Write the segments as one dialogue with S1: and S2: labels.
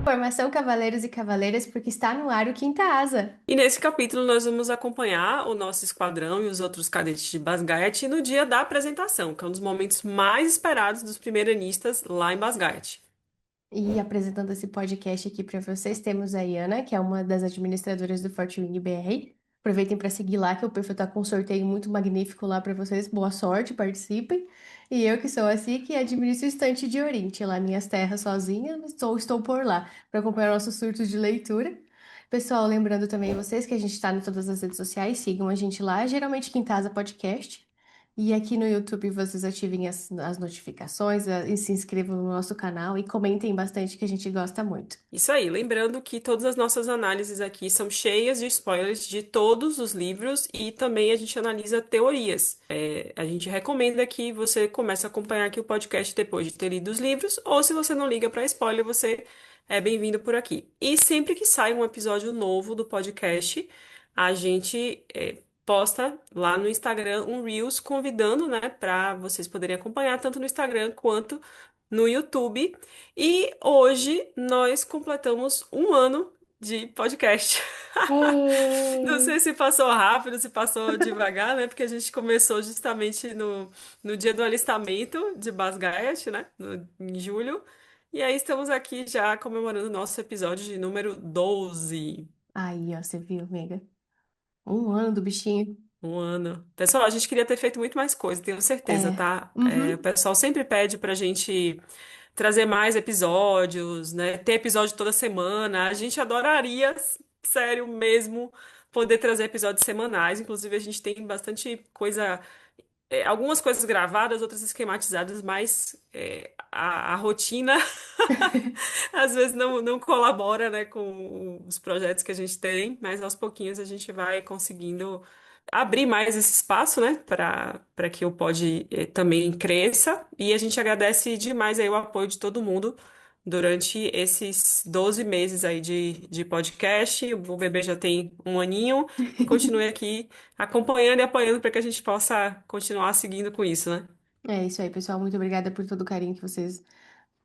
S1: Formação Cavaleiros e Cavaleiras, porque está no ar o Quinta Asa.
S2: E nesse capítulo nós vamos acompanhar o nosso esquadrão e os outros cadetes de Basgairt no dia da apresentação, que é um dos momentos mais esperados dos primeiranistas lá em Basgairt.
S1: E apresentando esse podcast aqui para vocês, temos a Iana, que é uma das administradoras do Forte Wing BR. Aproveitem para seguir lá, que o perfil tá com um sorteio muito magnífico lá para vocês. Boa sorte, participem. E eu, que sou a Si, que administro o estante de Orinte, lá minhas terras sozinha, estou por lá para acompanhar nossos surtos de leitura. Pessoal, lembrando também vocês que a gente está em todas as redes sociais, sigam a gente lá, geralmente Quintasa Podcast. E aqui no YouTube vocês ativem as notificações, e se inscrevam no nosso canal e comentem bastante que a gente gosta muito.
S2: Isso aí, lembrando que todas as nossas análises aqui são cheias de spoilers de todos os livros e também a gente analisa teorias. A gente recomenda que você comece a acompanhar aqui o podcast depois de ter lido os livros, ou se você não liga para spoiler, você é bem-vindo por aqui. E sempre que sai um episódio novo do podcast, a gente posta lá no Instagram um Reels convidando, né, para vocês poderem acompanhar tanto no Instagram quanto no YouTube. E hoje nós completamos um ano de podcast. Não sei
S1: Hum.
S2: se passou rápido, se passou devagar, né? Porque a gente começou justamente no dia do alistamento de Basgairt, né? Em julho. E aí estamos aqui já comemorando o nosso episódio de número 12.
S1: Aí, ó, você viu, amiga? Um ano do bichinho.
S2: Um ano. Pessoal, a gente queria ter feito muito mais coisa, tenho certeza,
S1: É.
S2: tá? O
S1: Uhum.
S2: pessoal sempre pede pra gente trazer mais episódios, né? Ter episódio toda semana. A gente adoraria, sério mesmo, poder trazer episódios semanais. Inclusive, a gente tem bastante coisa, algumas coisas gravadas, outras esquematizadas, mas a rotina às vezes não colabora, né, com os projetos que a gente tem, mas aos pouquinhos a gente vai conseguindo abrir mais esse espaço, né, para que o Pod também cresça. E a gente agradece demais aí o apoio de todo mundo durante esses 12 meses aí de podcast. O bebê já tem um aninho e continue aqui acompanhando e apoiando para que a gente possa continuar seguindo com isso, né?
S1: É isso aí, pessoal. Muito obrigada por todo o carinho que vocês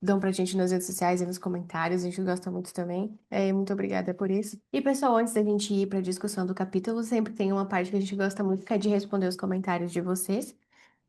S1: dão pra gente nas redes sociais e nos comentários. A gente gosta muito também. Muito obrigada por isso. E, pessoal, antes da gente ir pra discussão do capítulo, sempre tem uma parte que a gente gosta muito, que é de responder os comentários de vocês.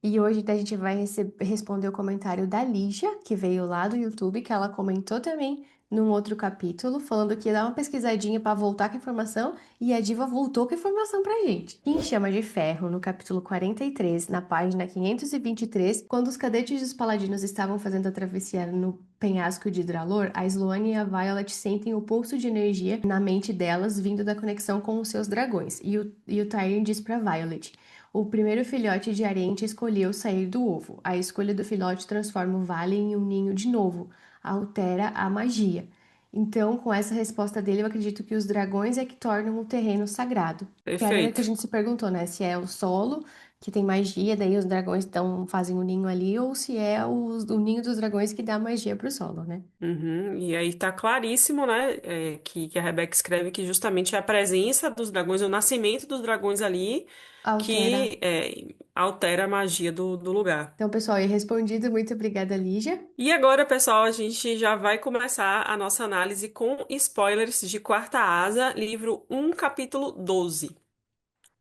S1: E hoje a gente vai responder o comentário da Lígia, que veio lá do YouTube, que ela comentou também num outro capítulo, falando que ia dar uma pesquisadinha para voltar com a informação, e a Diva voltou com a informação pra gente. Em Chama de Ferro, no capítulo 43, na página 523, quando os cadetes dos paladinos estavam fazendo a travessia no penhasco de Dralor, a Sloane e a Violet sentem o pulso de energia na mente delas vindo da conexão com os seus dragões. E o Tyrion diz para Violet: o primeiro filhote de Ariente escolheu sair do ovo. A escolha do filhote transforma o vale em um ninho de novo, altera a magia. Então, com essa resposta dele, eu acredito que os dragões é que tornam o terreno sagrado. Que era o que a
S2: Perfeito.
S1: gente se perguntou, né? Se é o solo que tem magia, daí os dragões fazem o ninho ali, ou se é o ninho dos dragões que dá magia pro solo, né?
S2: Uhum. E aí tá claríssimo, né, que a Rebeca escreve que justamente é a presença dos dragões, o nascimento dos dragões ali,
S1: Altera.
S2: que altera a magia do lugar.
S1: Então, pessoal, aí respondido. Muito obrigada, Lígia.
S2: E agora, pessoal, a gente já vai começar a nossa análise com spoilers de Quarta Asa, livro um capítulo 12.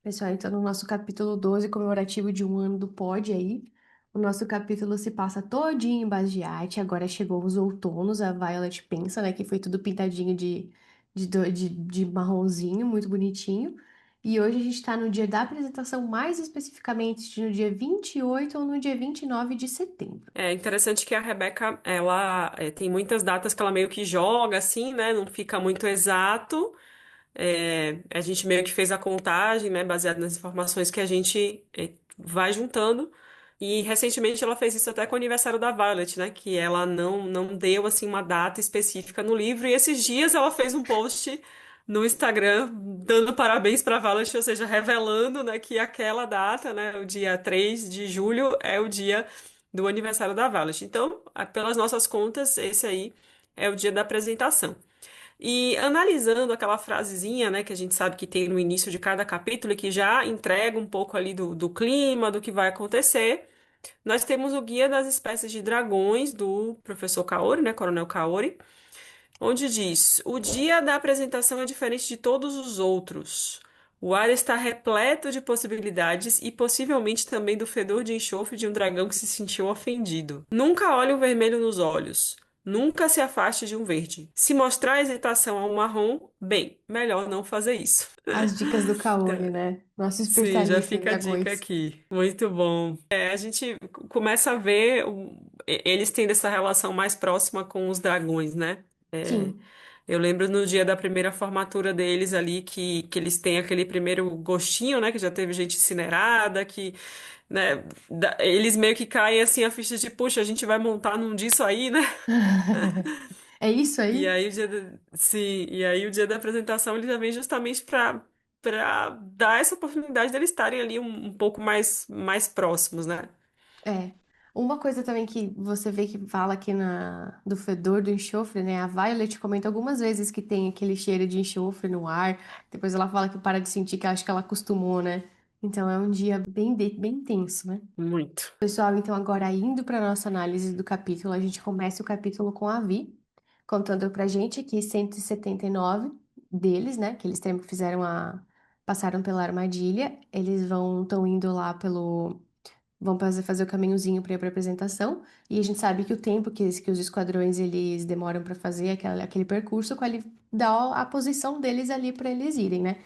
S1: Pessoal, então no nosso capítulo 12 comemorativo de um ano do pod aí, o nosso capítulo se passa todinho em base de arte, agora chegou os outonos, a Violet pensa, né, que foi tudo pintadinho de marronzinho, muito bonitinho, e hoje a gente tá no dia da apresentação, mais especificamente no dia 28 ou no dia 29 de setembro.
S2: É interessante que a Rebeca, ela tem muitas datas que ela meio que joga assim, né, não fica muito exato. A gente meio que fez a contagem, né, baseado nas informações que a gente vai juntando. E recentemente ela fez isso até com o aniversário da Violet, né, que ela não deu assim uma data específica no livro. E esses dias ela fez um post no Instagram dando parabéns para a Violet, ou seja, revelando, né, que aquela data, né, o dia 3 de julho é o dia do aniversário da Violet. Então, pelas nossas contas, esse aí é o dia da apresentação. E analisando aquela frasezinha, né, que a gente sabe que tem no início de cada capítulo e que já entrega um pouco ali do clima, do que vai acontecer, nós temos o Guia das Espécies de Dragões do professor Kaori, né, Coronel Kaori, onde diz: o dia da apresentação é diferente de todos os outros. O ar está repleto de possibilidades e possivelmente também do fedor de enxofre de um dragão que se sentiu ofendido. Nunca olhe o vermelho nos olhos. Nunca se afaste de um verde. Se mostrar hesitação a um marrom, bem, melhor não fazer isso.
S1: As dicas do Kaori, né? Nosso
S2: Sim, já
S1: especialista em
S2: fica a dica
S1: dragões.
S2: aqui. Muito bom. A gente começa a ver eles tendo essa relação mais próxima com os dragões, né? É,
S1: Sim.
S2: eu lembro no dia da primeira formatura deles ali que eles têm aquele primeiro gostinho, né? Que já teve gente incinerada, que, né? Eles meio que caem assim a ficha de, puxa, a gente vai montar num disso aí, né?
S1: É isso
S2: E
S1: aí?
S2: aí sim, e aí o dia da apresentação ele já vem justamente para dar essa oportunidade deles estarem ali um pouco mais próximos, né?
S1: É. Uma coisa também que você vê que fala aqui do fedor do enxofre, né? A Violet comenta algumas vezes que tem aquele cheiro de enxofre no ar. Depois ela fala que para de sentir, que acho que ela acostumou, né? Então é um dia bem tenso, né?
S2: Muito.
S1: Pessoal, então agora indo para nossa análise do capítulo, a gente começa o capítulo com a Vi, contando pra gente aqui 179 deles, né? Que eles fizeram passaram pela armadilha. Eles estão indo lá vão fazer o caminhozinho para ir para apresentação, e a gente sabe que o tempo que os esquadrões eles demoram para fazer aquele percurso, qual dá a posição deles ali para eles irem, né?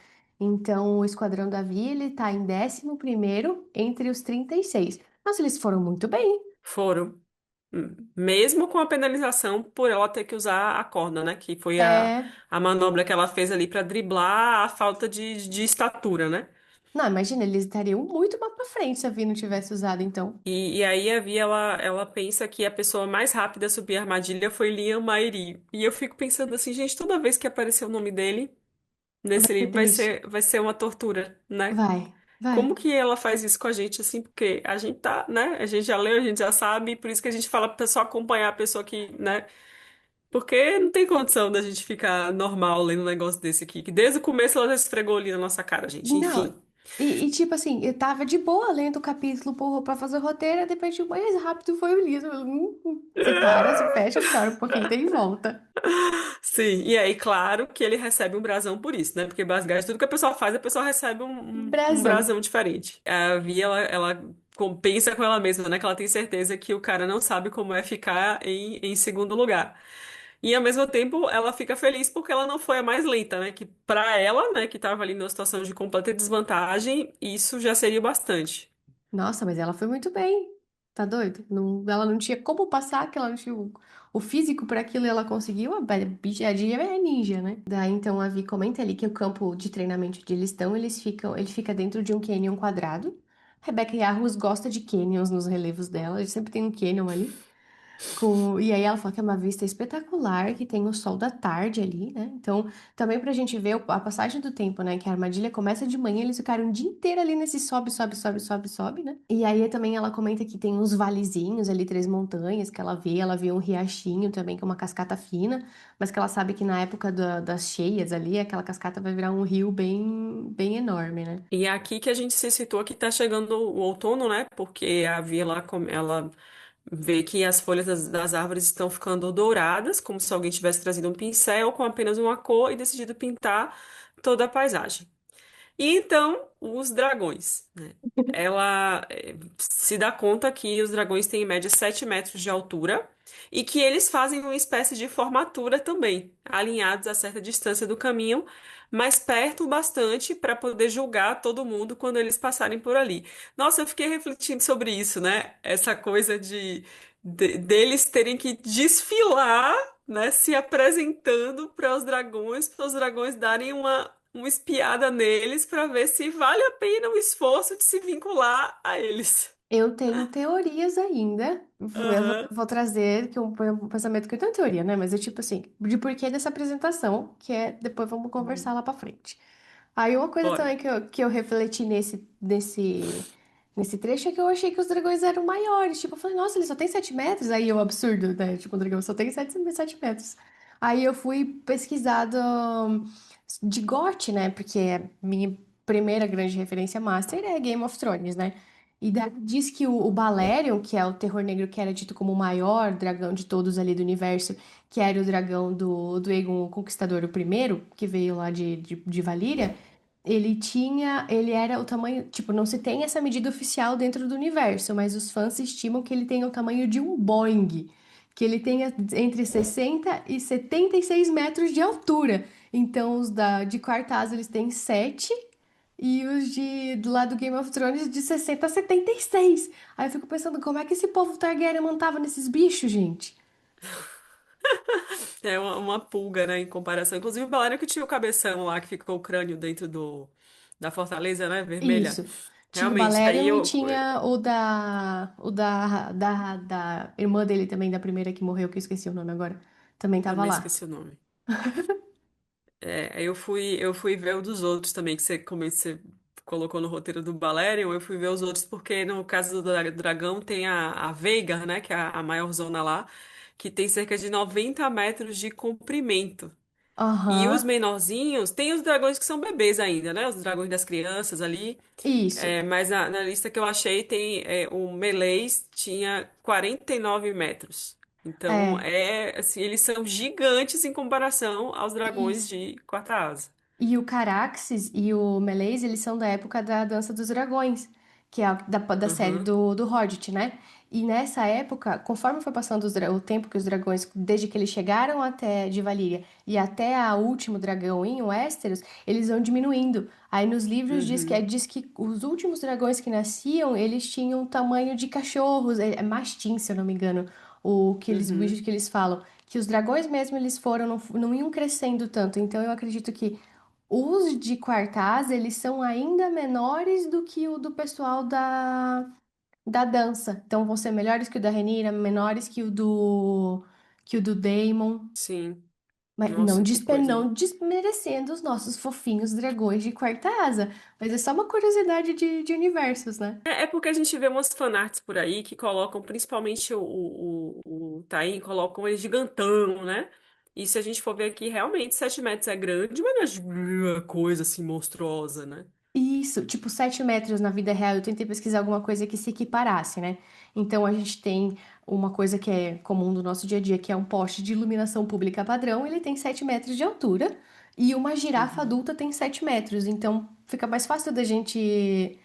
S1: Então, o esquadrão Davi, ele tá em 11º entre os 36. Nossa, eles foram muito bem.
S2: Foram. Mesmo com a penalização por ela ter que usar a corda, né? Que foi
S1: É...
S2: a manobra que ela fez ali para driblar a falta de estatura, né?
S1: Não, imagina, eles estariam muito mais pra frente se a Vi não tivesse usado, então.
S2: E aí a Vi, ela pensa que a pessoa mais rápida a subir a armadilha foi Liam Mairi. E eu fico pensando assim, gente, toda vez que aparecer o nome dele
S1: Vai
S2: nesse
S1: ser
S2: livro
S1: triste.
S2: vai ser uma tortura, né?
S1: Vai.
S2: Como que ela faz isso com a gente, assim? Porque a gente tá, né? A gente já leu, a gente já sabe, por isso que a gente fala pra pessoa acompanhar a pessoa que, né? Porque não tem condição da gente ficar normal lendo um negócio desse aqui, que desde o começo ela já esfregou ali na nossa cara, gente. Enfim.
S1: Não. Tipo assim, eu tava de boa lendo o capítulo pra fazer o roteiro, e depois, tipo, mais rápido foi o livro. Você para, você fecha, chora um pouquinho, tem volta.
S2: Sim, e aí, claro que ele recebe um brasão por isso, né? Porque basicamente tudo que a pessoa faz, a pessoa recebe um
S1: Brasão.
S2: brasão diferente. A Vi, ela pensa com ela mesma, né? Que ela tem certeza que o cara não sabe como é ficar em segundo lugar. E ao mesmo tempo, ela fica feliz porque ela não foi a mais lenta, né? Que pra ela, né, que tava ali numa situação de completa desvantagem, isso já seria o bastante.
S1: Nossa, mas ela foi muito bem. Tá doido? Ela não tinha como passar, que ela não tinha o físico para aquilo e ela conseguiu. A Dia é ninja, né? Daí então a Vi comenta ali que o campo de treinamento onde eles estão, ele fica dentro de um canyon quadrado. Rebecca Yarros gosta de canyons nos relevos dela, ele sempre tem um canyon ali. E aí ela fala que é uma vista espetacular, que tem o sol da tarde ali, né? Então, também pra gente ver a passagem do tempo, né? Que a armadilha começa de manhã, eles ficaram o dia inteiro ali nesse sobe, né? E aí também ela comenta que tem uns valezinhos ali, três montanhas, que ela vê um riachinho também, que é uma cascata fina, mas que ela sabe que na época das cheias ali, aquela cascata vai virar um rio bem enorme, né?
S2: E é aqui que a gente se situa que tá chegando o outono, né? Porque a Vi, ela vê que as folhas das árvores estão ficando douradas, como se alguém tivesse trazido um pincel com apenas uma cor e decidido pintar toda a paisagem. E então, os dragões, né? Ela se dá conta que os dragões têm em média 7 metros de altura e que eles fazem uma espécie de formatura também, alinhados a certa distância do caminho, mas perto bastante para poder julgar todo mundo quando eles passarem por ali. Nossa, eu fiquei refletindo sobre isso, né? Essa coisa deles terem que desfilar, né? Se apresentando para os dragões darem uma espiada neles para ver se vale a pena o esforço de se vincular a eles.
S1: Eu tenho teorias ainda.
S2: Aham.
S1: Vou trazer que um pensamento que eu tenho teoria, né? Mas é tipo assim, de porquê dessa apresentação, que é depois vamos conversar lá pra frente. Aí uma coisa
S2: Bora.
S1: também que eu refleti nesse trecho é que eu achei que os dragões eram maiores. Tipo, eu falei, nossa, ele só tem 7 metros? Aí eu absurdo, né? Tipo, o dragão só tem 7 metros. Aí eu fui pesquisado de GOT, né? Porque a minha primeira grande referência master é Game of Thrones, né? E diz que o Balerion, que é o terror negro que era dito como o maior dragão de todos ali do universo, que era o dragão do Aegon o Conquistador, o primeiro, que veio lá de Valíria, ele era o tamanho, tipo, não se tem essa medida oficial dentro do universo, mas os fãs estimam que ele tenha o tamanho de um Boeing, que ele tenha entre 60 e 76 metros de altura. Então, de Quartaz, eles têm 7 e os do lado do Game of Thrones de 60 a 76. Aí eu fico pensando, como é que esse povo Targaryen montava nesses bichos, gente?
S2: É uma pulga, né, em comparação. Inclusive, falaram que tinha o cabeção lá, que ficou o crânio dentro da fortaleza, né, vermelha.
S1: Isso. Tinha o
S2: Realmente, aí
S1: Balerion e
S2: eu,
S1: tinha da irmã dele também, da primeira que morreu, que eu esqueci o nome agora. Também tava
S2: também
S1: lá.
S2: esqueci o nome. Aí eu fui ver o dos outros também, que você colocou no roteiro do Balerion, eu fui ver os outros porque no caso do dragão tem a Veigar, né, que é a maior zona lá, que tem cerca de 90 metros de comprimento. E os
S1: Aham.
S2: menorzinhos, tem os dragões que são bebês ainda, né, os dragões das crianças ali,
S1: Isso.
S2: mas na lista que eu achei tem o Meleis tinha 49 metros. Então,
S1: É.
S2: assim, eles são gigantes em comparação aos dragões
S1: Isso.
S2: de quarta asa.
S1: E o Caraxes e o Meleis, eles são da época da Dança dos Dragões, que é da série
S2: Aham,
S1: do Hobbit, né? E nessa época, conforme foi passando o tempo que os dragões, desde que eles chegaram até de Valíria e até o último dragão em Westeros, eles vão diminuindo. Aí nos livros
S2: uhum,
S1: diz que os últimos dragões que nasciam, eles tinham o tamanho de cachorros, é mastim, se eu não me engano, o
S2: uhum.
S1: bicho que eles falam. Que os dragões mesmo, eles foram, não iam crescendo tanto. Então eu acredito que os de Quartaz, eles são ainda menores do que o do pessoal da dança. Então vão ser melhores que o da Renira, menores que o do Daemon.
S2: Sim.
S1: Mas
S2: Nossa, que coisa, né?
S1: não desmerecendo os nossos fofinhos dragões de Quartaza. Mas é só uma curiosidade de universos, né?
S2: É porque a gente vê umas fanarts por aí que colocam, principalmente o Taim, colocam ele gigantão, né? E se a gente for ver aqui, realmente 7 metros é grande, mas não é coisa assim monstruosa, né?
S1: Isso, tipo 7 metros na vida real, eu tentei pesquisar alguma coisa que se equiparasse, né? Então a gente tem uma coisa que é comum do nosso dia a dia, que é um poste de iluminação pública padrão, ele tem 7 metros de altura, e uma girafa
S2: Uhum.
S1: adulta tem 7 metros. Então fica mais fácil da gente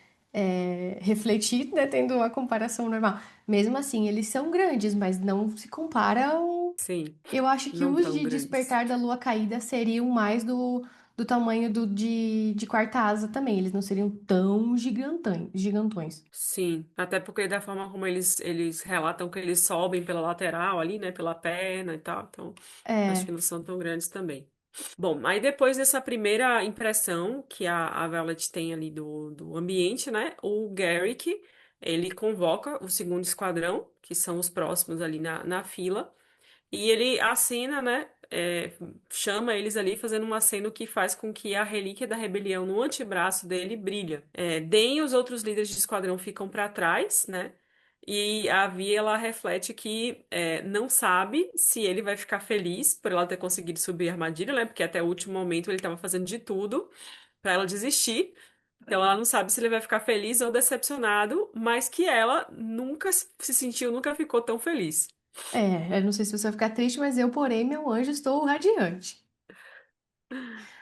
S1: refletir, né, tendo uma comparação normal. Mesmo assim, eles são grandes, mas não se comparam.
S2: Sim,
S1: Eu acho que
S2: não
S1: os
S2: tão
S1: de
S2: grandes.
S1: Despertar da Lua Caída seriam mais do tamanho de Quarta Asa também. Eles não seriam tão gigantões.
S2: Sim, até porque da forma como eles relatam que eles sobem pela lateral ali, né, pela perna e tal, então acho que
S1: É,
S2: não são tão grandes também. Bom, aí depois dessa primeira impressão que a Violet tem ali do ambiente, né, o Garrick, ele convoca o segundo esquadrão, que são os próximos ali na fila, e ele acena, né? Chama eles ali, fazendo um aceno que faz com que a relíquia da rebelião no antebraço dele brilha. Den e os outros líderes de esquadrão ficam para trás, né? E a Vi, ela reflete que não sabe se ele vai ficar feliz por ela ter conseguido subir a armadilha, né? Porque até o último momento ele estava fazendo de tudo para ela desistir. Então ela não sabe se ele vai ficar feliz ou decepcionado, mas que ela nunca se sentiu, nunca ficou tão feliz.
S1: eu não sei se você vai ficar triste, mas eu, porém, meu anjo, estou radiante.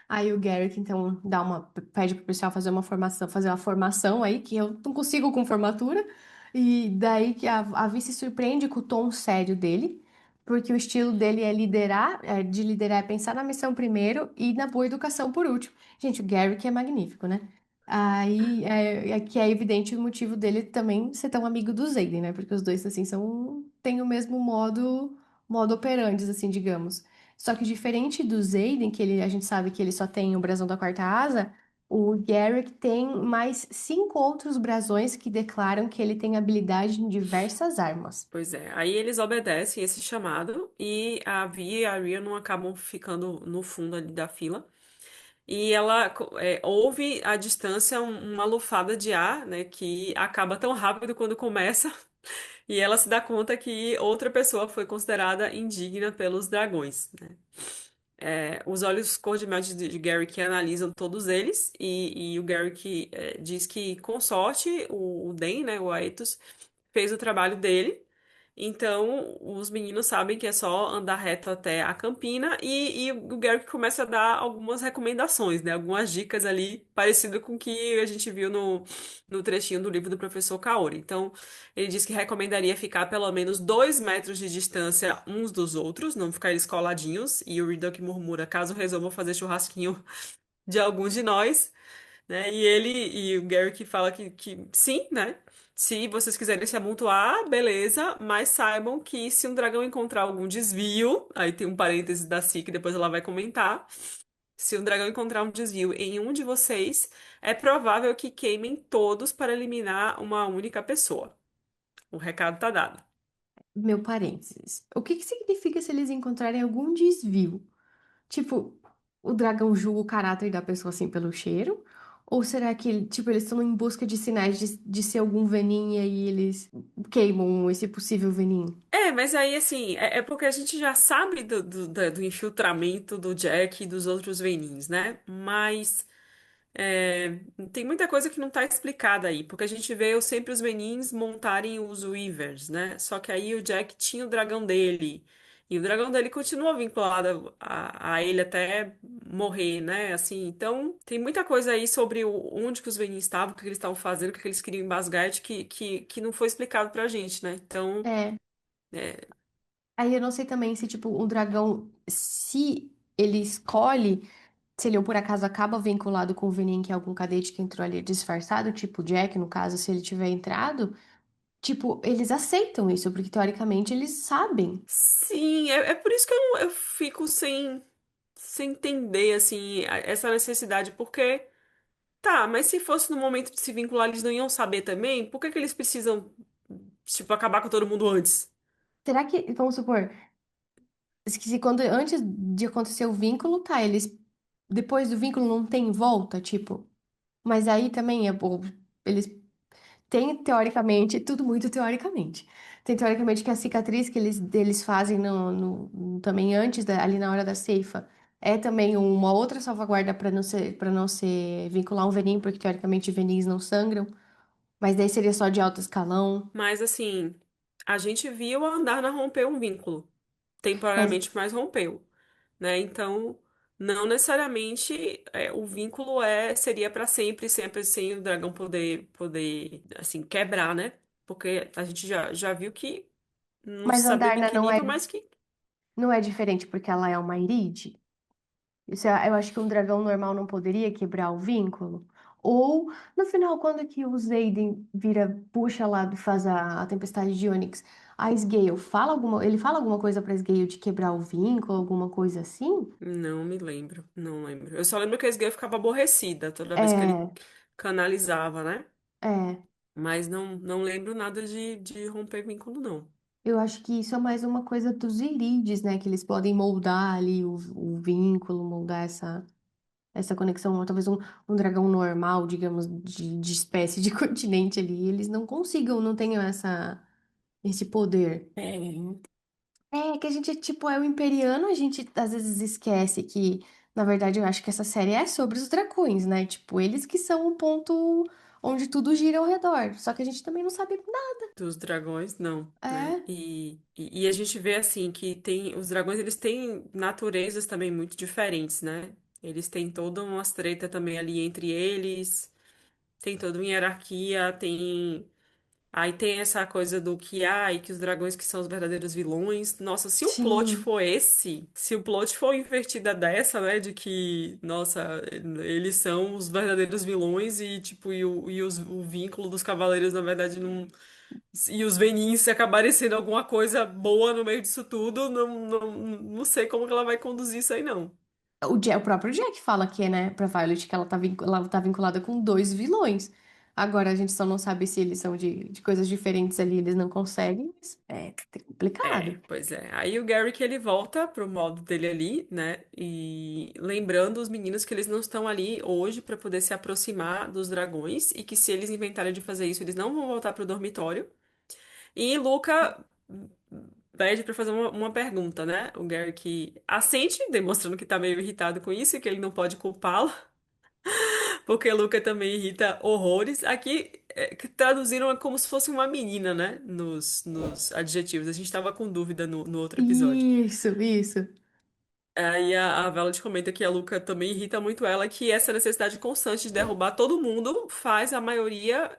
S1: Aí o Garrick, então, pede pro pessoal fazer uma formação aí, que eu não consigo com formatura. E daí que a Vi se surpreende com o tom sério dele, porque o estilo dele é liderar, de liderar é pensar na missão primeiro e na boa educação por último. Gente, o Garrick é magnífico, né? Aí é que é evidente o motivo dele também ser tão amigo do Zayden, né? Porque os dois, assim, têm o mesmo modo operandi, assim, digamos. Só que diferente do Zayden, a gente sabe que ele só tem o brasão da quarta asa, o Garrick tem mais 5 outros brasões que declaram que ele tem habilidade em diversas armas.
S2: Pois é, aí eles obedecem esse chamado e a Vi e a Rhiannon acabam ficando no fundo ali da fila. E ela ouve à distância uma lufada de ar, né, que acaba tão rápido quando começa, e ela se dá conta que outra pessoa foi considerada indigna pelos dragões, né? os olhos cor-de-mel de Garrick analisam todos eles e o Garrick diz que, com sorte, o Dan, né, o Aetus, fez o trabalho dele. Então, os meninos sabem que é só andar reto até a campina e o Garrick começa a dar algumas recomendações, né? Algumas dicas ali, parecido com o que a gente viu no trechinho do livro do professor Kaori. Então, ele diz que recomendaria ficar pelo menos 2 metros de distância uns dos outros, não ficar eles coladinhos. E o Riddle que murmura, caso resolvam fazer churrasquinho de algum de nós, né? E o Gary que fala que sim, né? Se vocês quiserem se amontoar, beleza, mas saibam que se um dragão encontrar algum desvio, aí tem um parêntese da Si que depois ela vai comentar. Se um dragão encontrar um desvio em um de vocês, é provável que queimem todos para eliminar uma única pessoa. O recado tá dado.
S1: Meu parênteses. O que que significa se eles encontrarem algum desvio? Tipo, o dragão julga o caráter da pessoa assim pelo cheiro? Ou será que, tipo, eles estão em busca de sinais de ser algum veninho e aí eles queimam esse possível veninho?
S2: Mas aí, assim, é porque a gente já sabe do infiltramento do Jack e dos outros Venins, né? Mas. É, tem muita coisa que não está explicada aí, porque a gente vê sempre os menins montarem os Weavers, né? Só que aí o Jack tinha o dragão dele, e o dragão dele continua vinculado a ele até morrer, né? Assim, então tem muita coisa aí sobre onde que os menins estavam, o que eles estavam fazendo, o que eles queriam em Basgard que não foi explicado pra gente, né? Então,
S1: É.
S2: é,
S1: Aí eu não sei também se, tipo, um dragão, se ele escolhe, se ele ou por acaso acaba vinculado com o veninho que é algum cadete que entrou ali disfarçado, tipo o Jack, no caso, se ele tiver entrado, tipo, eles aceitam isso, porque teoricamente eles sabem.
S2: sim, é por isso que eu fico sem entender, assim, essa necessidade, porque. Tá, mas se fosse no momento de se vincular, eles não iam saber também? Por que que eles precisam, tipo, acabar com todo mundo antes?
S1: Será que, vamos supor, se quando, antes de acontecer o vínculo, tá, eles, depois do vínculo não tem volta, tipo, mas aí também é, bom, eles têm teoricamente, tudo muito teoricamente, tem teoricamente que a cicatriz que eles fazem também antes, ali na hora da ceifa, é também uma outra salvaguarda para não ser vincular um veninho, porque teoricamente veninhos não sangram, mas daí seria só de alto escalão,
S2: Mas, assim, a gente viu a Andarna romper um vínculo.
S1: mas,
S2: Temporariamente, mas rompeu, né? Então, não necessariamente o vínculo seria para sempre, sempre sem o dragão poder, assim, quebrar, né? Porque a gente já viu que não
S1: mas
S2: sabemos em
S1: Andarna
S2: que nível, mas que
S1: não é diferente porque ela é uma Iride? Isso eu acho que um dragão normal não poderia quebrar o vínculo. Ou, no final, quando que o Zayden vira, puxa lá, faz a tempestade de Ônix, a Sgale ele fala alguma coisa pra Sgale de quebrar o vínculo, alguma coisa assim?
S2: não me lembro, não lembro. Eu só lembro que a Esgueia ficava aborrecida toda vez que ele
S1: É,
S2: canalizava, né?
S1: é.
S2: Mas não lembro nada de romper vínculo, não.
S1: Eu acho que isso é mais uma coisa dos Irides, né? Que eles podem moldar ali o vínculo, moldar essa conexão. Ou talvez um dragão normal, digamos, de espécie, de continente ali, eles não consigam, não tenham esse poder.
S2: É.
S1: É que a gente, tipo, é o imperiano, a gente às vezes esquece que, na verdade, eu acho que essa série é sobre os dragões, né? Tipo, eles que são o ponto onde tudo gira ao redor. Só que a gente também não sabe nada.
S2: Dos dragões, não, né?
S1: É,
S2: E a gente vê assim que tem os dragões, eles têm naturezas também muito diferentes, né? Eles têm toda uma treta também ali entre eles, tem toda uma hierarquia, tem aí tem essa coisa do que e que os dragões que são os verdadeiros vilões. Nossa, se o plot
S1: sim.
S2: for esse, se o plot for invertida dessa, né, de que, nossa, eles são os verdadeiros vilões e tipo o vínculo dos cavaleiros na verdade não e os Venins se acabarem sendo alguma coisa boa no meio disso tudo, não sei como que ela vai conduzir isso aí, não.
S1: O próprio Jack fala que, né, pra Violet que ela tá vinculada com dois vilões. Agora a gente só não sabe se eles são de coisas diferentes ali, eles não conseguem. Mas é complicado.
S2: Pois é. Aí o Garrick ele volta pro modo dele ali, né? E lembrando os meninos que eles não estão ali hoje pra poder se aproximar dos dragões e que se eles inventarem de fazer isso, eles não vão voltar pro dormitório. E Luca pede pra fazer uma pergunta, né? O Garrick assente, demonstrando que tá meio irritado com isso e que ele não pode culpá-lo, porque Luca também irrita horrores. Aqui, que traduziram como se fosse uma menina, né? Nos adjetivos. A gente tava com dúvida no outro episódio.
S1: Isso.
S2: Aí a Violet comenta que a Luca também irrita muito ela, que essa necessidade constante de derrubar todo mundo faz a maioria,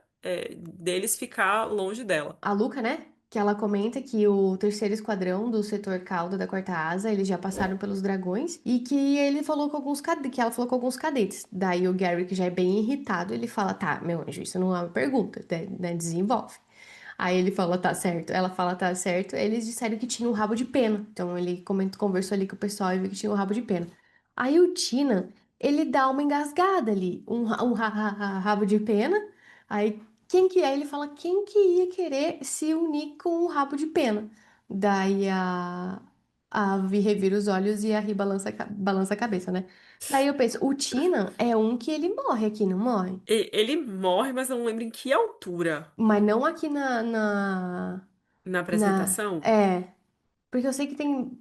S2: deles ficar longe dela.
S1: A Luca, né? Que ela comenta que o terceiro esquadrão do setor Cauda da Quarta Asa, eles já passaram pelos dragões e que ele falou com alguns que ela falou com alguns cadetes. Daí o Gary, que já é bem irritado, ele fala: "Tá, meu anjo, isso não é uma pergunta, né? Desenvolve." Aí ele fala: "Tá certo." Ela fala: "Tá certo." Eles disseram que tinha um rabo de pena. Então ele conversou ali com o pessoal e viu que tinha um rabo de pena. Aí o Tina, ele dá uma engasgada ali, rabo de pena. Aí quem que é? Ele fala quem que ia querer se unir com o rabo de pena. Daí a Vi revira os olhos e a Ri balança a cabeça, né? Daí eu penso, o Tina é um que ele morre aqui, não morre?
S2: Ele morre, mas não lembro em que altura
S1: Mas não aqui
S2: na apresentação.
S1: É, porque eu sei que tem.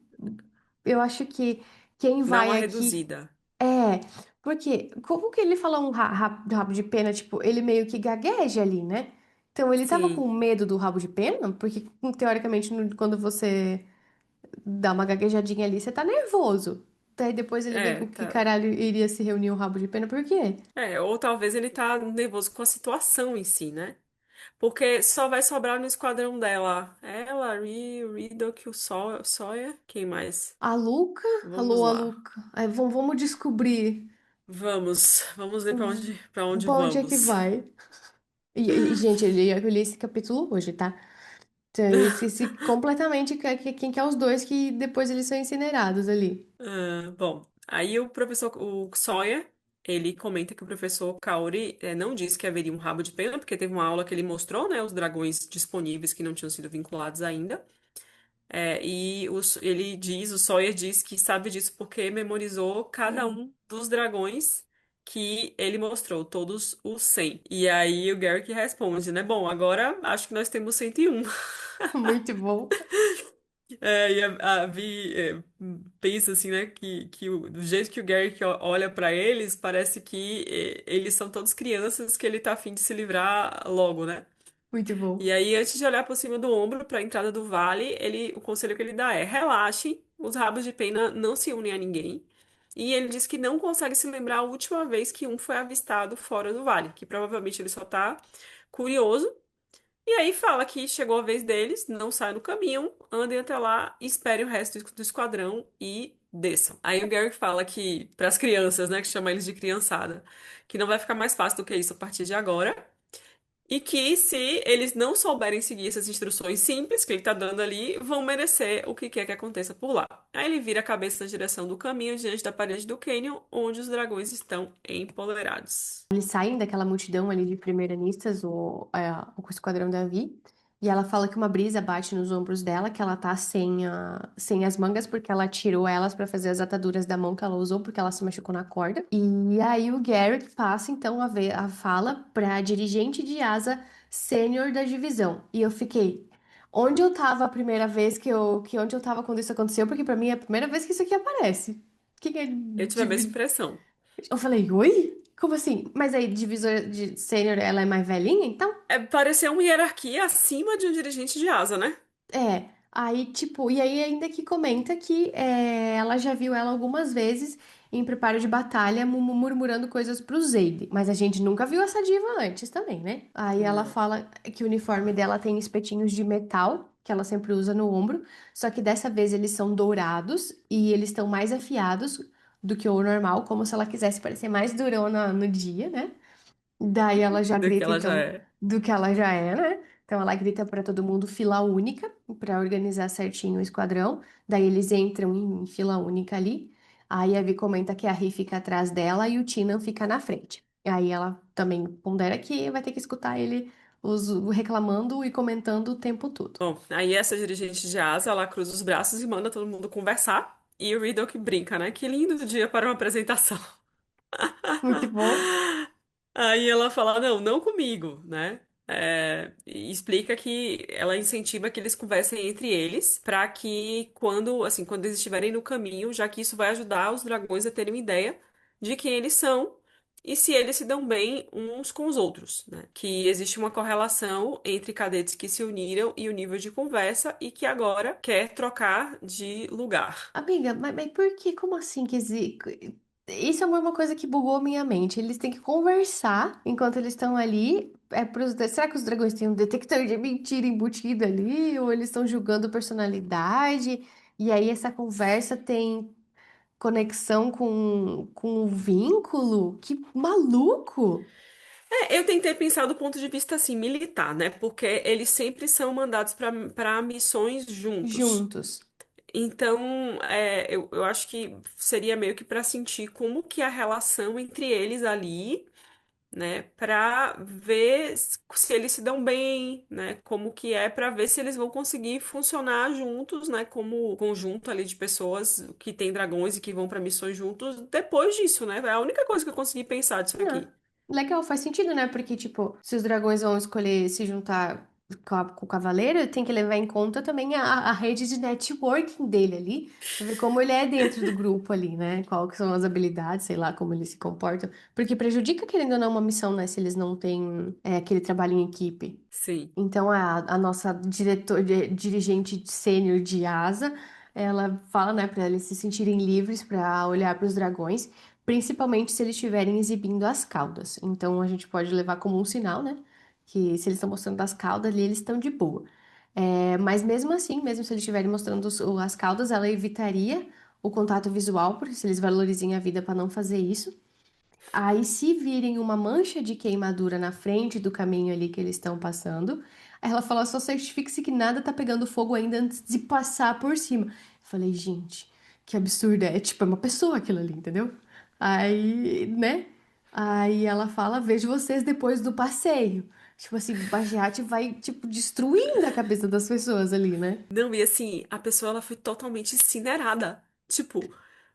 S1: Eu acho que quem
S2: Dá
S1: vai
S2: uma
S1: aqui.
S2: reduzida.
S1: É, porque como que ele fala rabo de pena? Tipo, ele meio que gagueja ali, né? Então ele tava
S2: Sim,
S1: com medo do rabo de pena, porque teoricamente quando você dá uma gaguejadinha ali, você tá nervoso. Daí depois ele vem com que
S2: tá.
S1: caralho iria se reunir o rabo de pena, por quê?
S2: Ou talvez ele tá nervoso com a situação em si, né? Porque só vai sobrar no esquadrão dela. Ela, Ridoc, o Sawyer, quem mais?
S1: A Luca?
S2: Vamos
S1: Alô, a
S2: lá.
S1: Luca. Aí, vamos descobrir
S2: Vamos ver para onde
S1: pra onde é que
S2: vamos.
S1: vai. Gente, eu li esse capítulo hoje, tá? Então, eu esqueci completamente quem que é os dois que depois eles são incinerados ali.
S2: Bom, aí o professor, o Sawyer, ele comenta que o professor Kaori não disse que haveria um rabo de pena, porque teve uma aula que ele mostrou, né, os dragões disponíveis que não tinham sido vinculados ainda. Ele diz, o Sawyer diz que sabe disso porque memorizou cada um dos dragões que ele mostrou, todos os 100. E aí o Garrick responde, né? Bom, agora acho que nós temos 101.
S1: Muito bom.
S2: E a Vi pensa assim, né? Do jeito que o Garrick olha pra eles, parece que eles são todos crianças que ele tá afim de se livrar logo, né?
S1: Muito bom.
S2: E aí, antes de olhar por cima do ombro para a entrada do vale, o conselho que ele dá é: relaxe, os rabos de pena não se unem a ninguém. E ele diz que não consegue se lembrar a última vez que um foi avistado fora do vale, que provavelmente ele só tá curioso. E aí fala que chegou a vez deles, não saiam do caminho, andem até lá, esperem o resto do esquadrão e desçam. Aí o Garrick fala que, para as crianças, né, que chama eles de criançada, que não vai ficar mais fácil do que isso a partir de agora. E que se eles não souberem seguir essas instruções simples que ele tá dando ali, vão merecer o que quer que aconteça por lá. Aí ele vira a cabeça na direção do caminho diante da parede do cânion, onde os dragões estão empoderados.
S1: Eles saem daquela multidão ali de primeiristas, o Esquadrão da Vi, e ela fala que uma brisa bate nos ombros dela, que ela tá sem as mangas, porque ela tirou elas pra fazer as ataduras da mão que ela usou, porque ela se machucou na corda. E aí o Garrett passa então a fala pra dirigente de asa sênior da divisão. E eu fiquei. Onde eu tava a primeira vez onde eu tava quando isso aconteceu, porque pra mim é a primeira vez que isso aqui aparece. Quem é
S2: Eu tive a mesma impressão.
S1: eu falei, oi? Como assim? Mas aí, divisor de sênior, ela é mais velhinha, então?
S2: Pareceu uma hierarquia acima de um dirigente de asa, né?
S1: Aí, tipo, e aí ainda que comenta que ela já viu ela algumas vezes em preparo de batalha murmurando coisas pro Zeide, mas a gente nunca viu essa diva antes também, né? Aí ela
S2: Não.
S1: fala que o uniforme dela tem espetinhos de metal, que ela sempre usa no ombro, só que dessa vez eles são dourados e eles estão mais afiados do que o normal, como se ela quisesse parecer mais durona no dia, né? Daí ela já
S2: Do que
S1: grita,
S2: ela já
S1: então,
S2: é.
S1: do que ela já é, né? Então ela grita para todo mundo fila única, para organizar certinho o esquadrão. Daí eles entram em fila única ali. Aí a Vi comenta que a Ri fica atrás dela e o Tina fica na frente. Aí ela também pondera que vai ter que escutar ele reclamando e comentando o tempo todo.
S2: Bom, aí essa dirigente de asa, ela cruza os braços e manda todo mundo conversar. E o Riddle que brinca, né? Que lindo dia para uma apresentação.
S1: Muito bom.
S2: Aí ela fala, não, não comigo, né? E explica que ela incentiva que eles conversem entre eles para que quando eles estiverem no caminho, já que isso vai ajudar os dragões a terem uma ideia de quem eles são e se eles se dão bem uns com os outros, né? Que existe uma correlação entre cadetes que se uniram e o nível de conversa e que agora quer trocar de lugar.
S1: Amiga, mas por que? Como assim que isso é uma coisa que bugou minha mente. Eles têm que conversar enquanto eles estão ali. Será que os dragões têm um detector de mentira embutido ali? Ou eles estão julgando personalidade? E aí essa conversa tem conexão com o vínculo? Que maluco!
S2: Eu tentei pensar do ponto de vista assim militar, né? Porque eles sempre são mandados para missões juntos.
S1: Juntos.
S2: Então, eu acho que seria meio que para sentir como que é a relação entre eles ali, né, para ver se eles se dão bem, né, como que é para ver se eles vão conseguir funcionar juntos, né, como conjunto ali de pessoas que têm dragões e que vão para missões juntos depois disso, né? É a única coisa que eu consegui pensar disso
S1: Ah,
S2: aqui.
S1: legal, faz sentido, né? Porque, tipo, se os dragões vão escolher se juntar com o cavaleiro, tem que levar em conta também a rede de networking dele ali, pra ver como ele é dentro do grupo ali, né? Qual que são as habilidades, sei lá, como eles se comportam. Porque prejudica, querendo ou não, uma missão, né? Se eles não têm aquele trabalho em equipe.
S2: Sim.
S1: Então, a nossa dirigente sênior de asa, ela fala, né, para eles se sentirem livres para olhar para os dragões, principalmente se eles estiverem exibindo as caudas. Então, a gente pode levar como um sinal, né, que se eles estão mostrando as caudas ali, eles estão de boa. Mas mesmo assim, mesmo se eles estiverem mostrando as caudas, ela evitaria o contato visual, porque se eles valorizem a vida para não fazer isso. Aí, se virem uma mancha de queimadura na frente do caminho ali que eles estão passando, aí ela fala: só certifique-se que nada tá pegando fogo ainda antes de passar por cima. Eu falei, gente, que absurdo. É tipo, é uma pessoa aquilo ali, entendeu? Aí, né? Aí ela fala: vejo vocês depois do passeio. Tipo assim, o Bagiati vai, tipo, destruindo a cabeça das pessoas ali, né?
S2: Não, e assim, a pessoa ela foi totalmente incinerada. Tipo,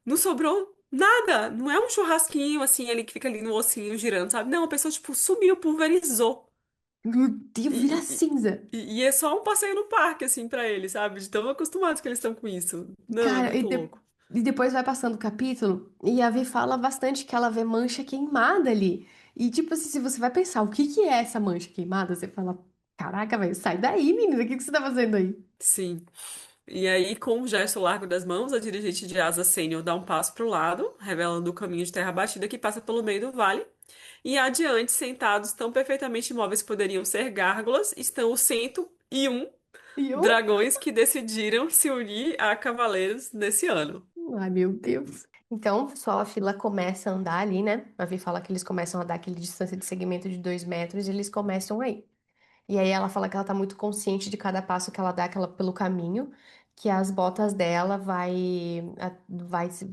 S2: não sobrou nada. Não é um churrasquinho assim, ele que fica ali no ossinho girando, sabe? Não, a pessoa, tipo, sumiu, pulverizou.
S1: Meu Deus, vira
S2: E,
S1: cinza.
S2: e é só um passeio no parque, assim, pra eles, sabe? De tão acostumados que eles estão com isso. Não, é
S1: Cara,
S2: muito louco.
S1: e depois vai passando o capítulo e a Vi fala bastante que ela vê mancha queimada ali. E tipo assim, se você vai pensar o que que é essa mancha queimada, você fala, caraca, velho, sai daí, menina, o que que você tá fazendo aí?
S2: Sim. E aí, com um gesto largo das mãos, a dirigente de asa sênior dá um passo pro lado, revelando o caminho de terra batida que passa pelo meio do vale. E adiante, sentados tão perfeitamente imóveis que poderiam ser gárgulas, estão os 101
S1: E eu,
S2: dragões que decidiram se unir a cavaleiros nesse ano.
S1: ai meu Deus. Então, pessoal, a fila começa a andar ali, né? A Vi fala que eles começam a dar aquele distância de segmento de 2 metros e eles começam aí. E aí ela fala que ela tá muito consciente de cada passo que ela dá pelo caminho, que as botas dela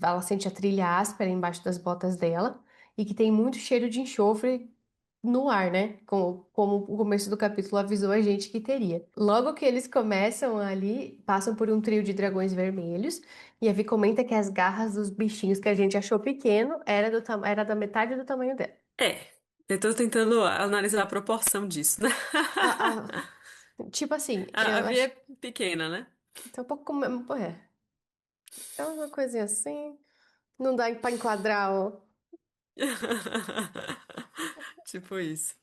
S1: ela sente a trilha áspera embaixo das botas dela e que tem muito cheiro de enxofre no ar, né? Como o começo do capítulo avisou a gente que teria. Logo que eles começam ali, passam por um trio de dragões vermelhos e a Vi comenta que as garras dos bichinhos que a gente achou pequeno era da metade do tamanho dela.
S2: É, eu tô tentando analisar a proporção disso, né?
S1: Tipo assim,
S2: A
S1: eu
S2: Via é
S1: acho.
S2: pequena, né?
S1: Tá um pouco. É uma coisinha assim. Não dá pra enquadrar, ó.
S2: Tipo isso.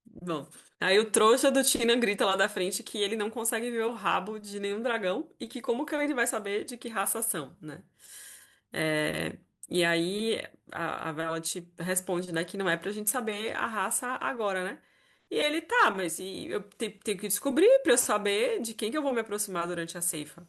S2: Bom, aí o trouxa do Tina grita lá da frente que ele não consegue ver o rabo de nenhum dragão e que como que ele vai saber de que raça são, né? É, e aí a Violet responde, né, que não é pra gente saber a raça agora, né? E ele, tá, mas eu tenho que descobrir pra eu saber de quem que eu vou me aproximar durante a ceifa.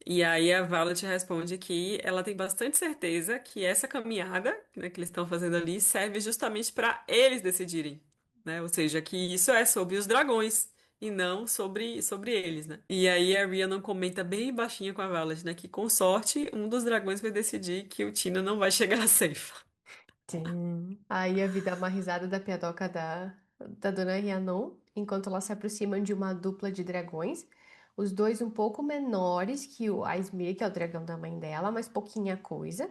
S2: E aí a Violet responde que ela tem bastante certeza que essa caminhada, né, que eles estão fazendo ali serve justamente para eles decidirem, né? Ou seja, que isso é sobre os dragões e não sobre eles, né? E aí a Rhea comenta bem baixinho com a Violet, né, que com sorte um dos dragões vai decidir que o Tina não vai chegar a safe.
S1: Sim. Aí a vida dá uma risada da piadoca da dona Rhiannon, enquanto ela se aproxima de uma dupla de dragões. Os dois um pouco menores que o Aismir, que é o dragão da mãe dela, mas pouquinha coisa.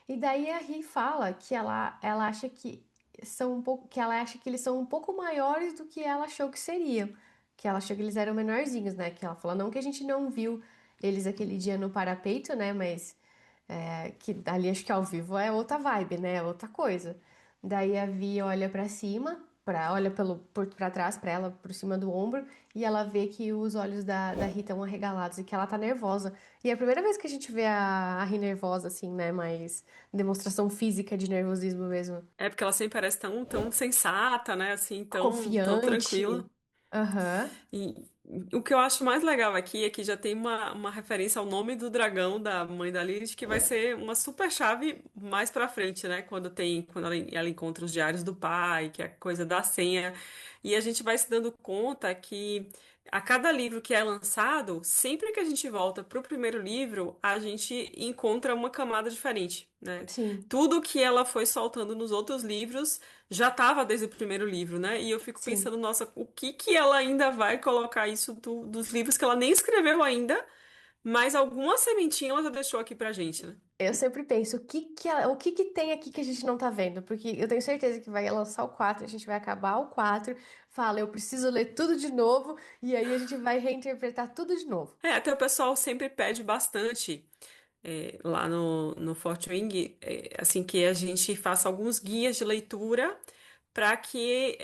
S1: E daí a Ri fala que ela acha que são um pouco, que ela acha que eles são um pouco maiores do que ela achou que seriam. Que ela achou que eles eram menorzinhos, né? Que ela falou, não que a gente não viu eles aquele dia no parapeito, né? Mas que ali acho que ao vivo é outra vibe, né? É outra coisa. Daí a Vi olha pra cima, olha pra trás pra ela, por cima do ombro, e ela vê que os olhos da Ri estão arregalados e que ela tá nervosa. E é a primeira vez que a gente vê a Ri nervosa, assim, né? Mais demonstração física de nervosismo mesmo.
S2: É porque ela sempre parece tão sensata, né? Assim, tão tranquila.
S1: Confiante. Aham.
S2: E o que eu acho mais legal aqui é que já tem uma referência ao nome do dragão da mãe da Lilith, que vai ser uma super chave mais pra frente, né? Quando ela encontra os diários do pai, que é a coisa da senha. E a gente vai se dando conta que a cada livro que é lançado, sempre que a gente volta pro primeiro livro, a gente encontra uma camada diferente, né?
S1: Sim,
S2: Tudo que ela foi soltando nos outros livros já estava desde o primeiro livro, né? E eu fico
S1: sim.
S2: pensando, nossa, o que que ela ainda vai colocar isso dos livros que ela nem escreveu ainda, mas alguma sementinha ela já deixou aqui pra gente, né?
S1: Eu sempre penso, o que que tem aqui que a gente não tá vendo? Porque eu tenho certeza que vai lançar o 4, a gente vai acabar o 4, fala, eu preciso ler tudo de novo, e aí a gente vai reinterpretar tudo de novo.
S2: É, até o pessoal sempre pede bastante lá no Fort Wing, assim, que a gente faça alguns guias de leitura para que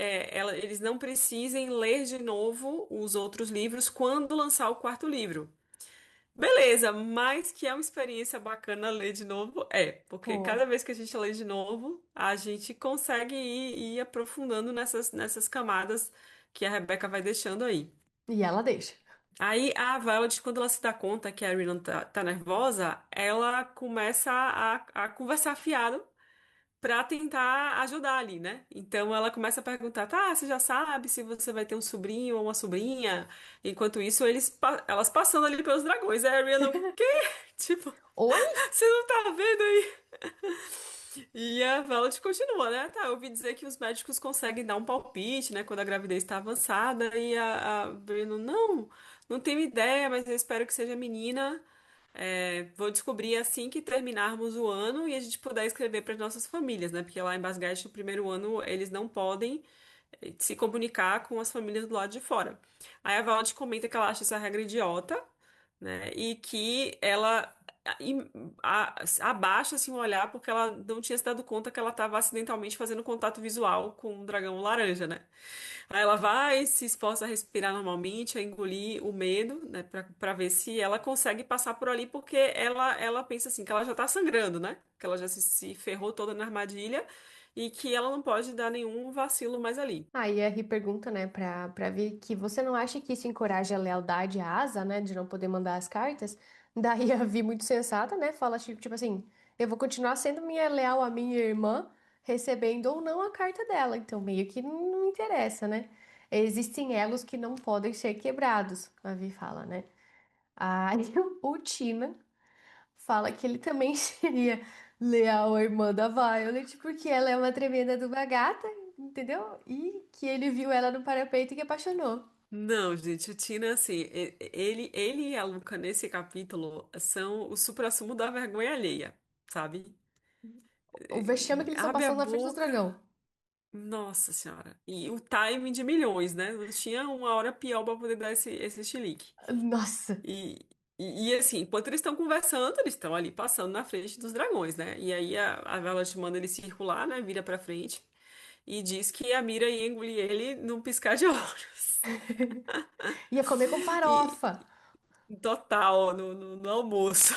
S2: eles não precisem ler de novo os outros livros quando lançar o quarto livro. Beleza, mas que é uma experiência bacana ler de novo, porque
S1: Pô,
S2: cada vez que a gente lê de novo, a gente consegue ir aprofundando nessas camadas que a Rebeca vai deixando aí.
S1: e ela deixa.
S2: Aí a Violet, quando ela se dá conta que a Rhiannon tá nervosa, ela começa a conversar fiado pra tentar ajudar ali, né? Então ela começa a perguntar, tá, você já sabe se você vai ter um sobrinho ou uma sobrinha? Enquanto isso, elas passando ali pelos dragões. Aí a Rhiannon, quê? Tipo,
S1: Oi?
S2: você não tá vendo aí? E a Violet continua, né? Tá, eu ouvi dizer que os médicos conseguem dar um palpite, né? Quando a gravidez está avançada. E a Rhiannon, não tenho ideia, mas eu espero que seja menina. Vou descobrir assim que terminarmos o ano e a gente puder escrever para as nossas famílias, né? Porque lá em Basgard, no primeiro ano, eles não podem se comunicar com as famílias do lado de fora. Aí a Violet comenta que ela acha essa regra idiota, né? E que ela e- abaixa assim o olhar porque ela não tinha se dado conta que ela estava acidentalmente fazendo contato visual com um dragão laranja, né? Aí ela vai, se esforça a respirar normalmente, a engolir o medo, né, pra ver se ela consegue passar por ali, porque ela pensa assim, que ela já tá sangrando, né? Que ela já se ferrou toda na armadilha e que ela não pode dar nenhum vacilo mais ali.
S1: Aí a Ri pergunta, né, pra ver que você não acha que isso encoraja a lealdade à Asa, né, de não poder mandar as cartas? Daí a Vi, muito sensata, né, fala tipo assim, eu vou continuar sendo minha leal à minha irmã, recebendo ou não a carta dela, então meio que não interessa, né? Existem elos que não podem ser quebrados, a Vi fala, né? Aí o Tina fala que ele também seria leal à irmã da Violet, porque ela é uma tremenda de uma gata, entendeu? E que ele viu ela no parapeito e que apaixonou.
S2: Não, gente, o Tina, assim, ele e a Luca nesse capítulo são o suprassumo da vergonha alheia, sabe?
S1: O vexame que eles estão
S2: Abre a
S1: passando na frente dos
S2: boca.
S1: dragão.
S2: Nossa senhora. E o timing de milhões, né? Não tinha uma hora pior pra poder dar esse chilique.
S1: Nossa.
S2: E, assim, enquanto eles estão conversando, eles estão ali passando na frente dos dragões, né? E aí a Violet manda ele circular, né? Vira pra frente e diz que a Mira ia engolir ele num piscar de olhos.
S1: Ia comer com
S2: E
S1: farofa.
S2: total, no almoço.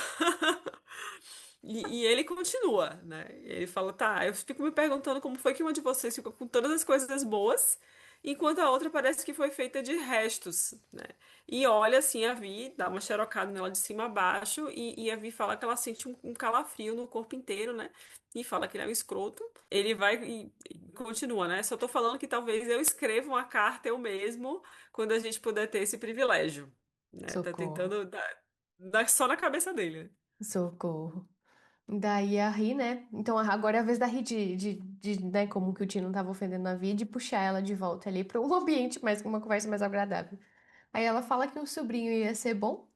S2: E ele continua, né? Ele fala, tá, eu fico me perguntando como foi que uma de vocês ficou com todas as coisas boas, enquanto a outra parece que foi feita de restos, né? E olha assim, a Vi dá uma xerocada nela de cima a baixo, e a Vi fala que ela sente um calafrio no corpo inteiro, né? E fala que ele é um escroto. Ele vai e continua, né? Só tô falando que talvez eu escreva uma carta eu mesmo quando a gente puder ter esse privilégio, né? Tá
S1: Socorro.
S2: tentando dar só na cabeça dele, né?
S1: Socorro. Daí a Ri, né? Então agora é a vez da Ri né, como que o Tino não tava ofendendo a Vi, de puxar ela de volta ali para um ambiente mais, uma conversa mais agradável. Aí ela fala que o sobrinho ia ser bom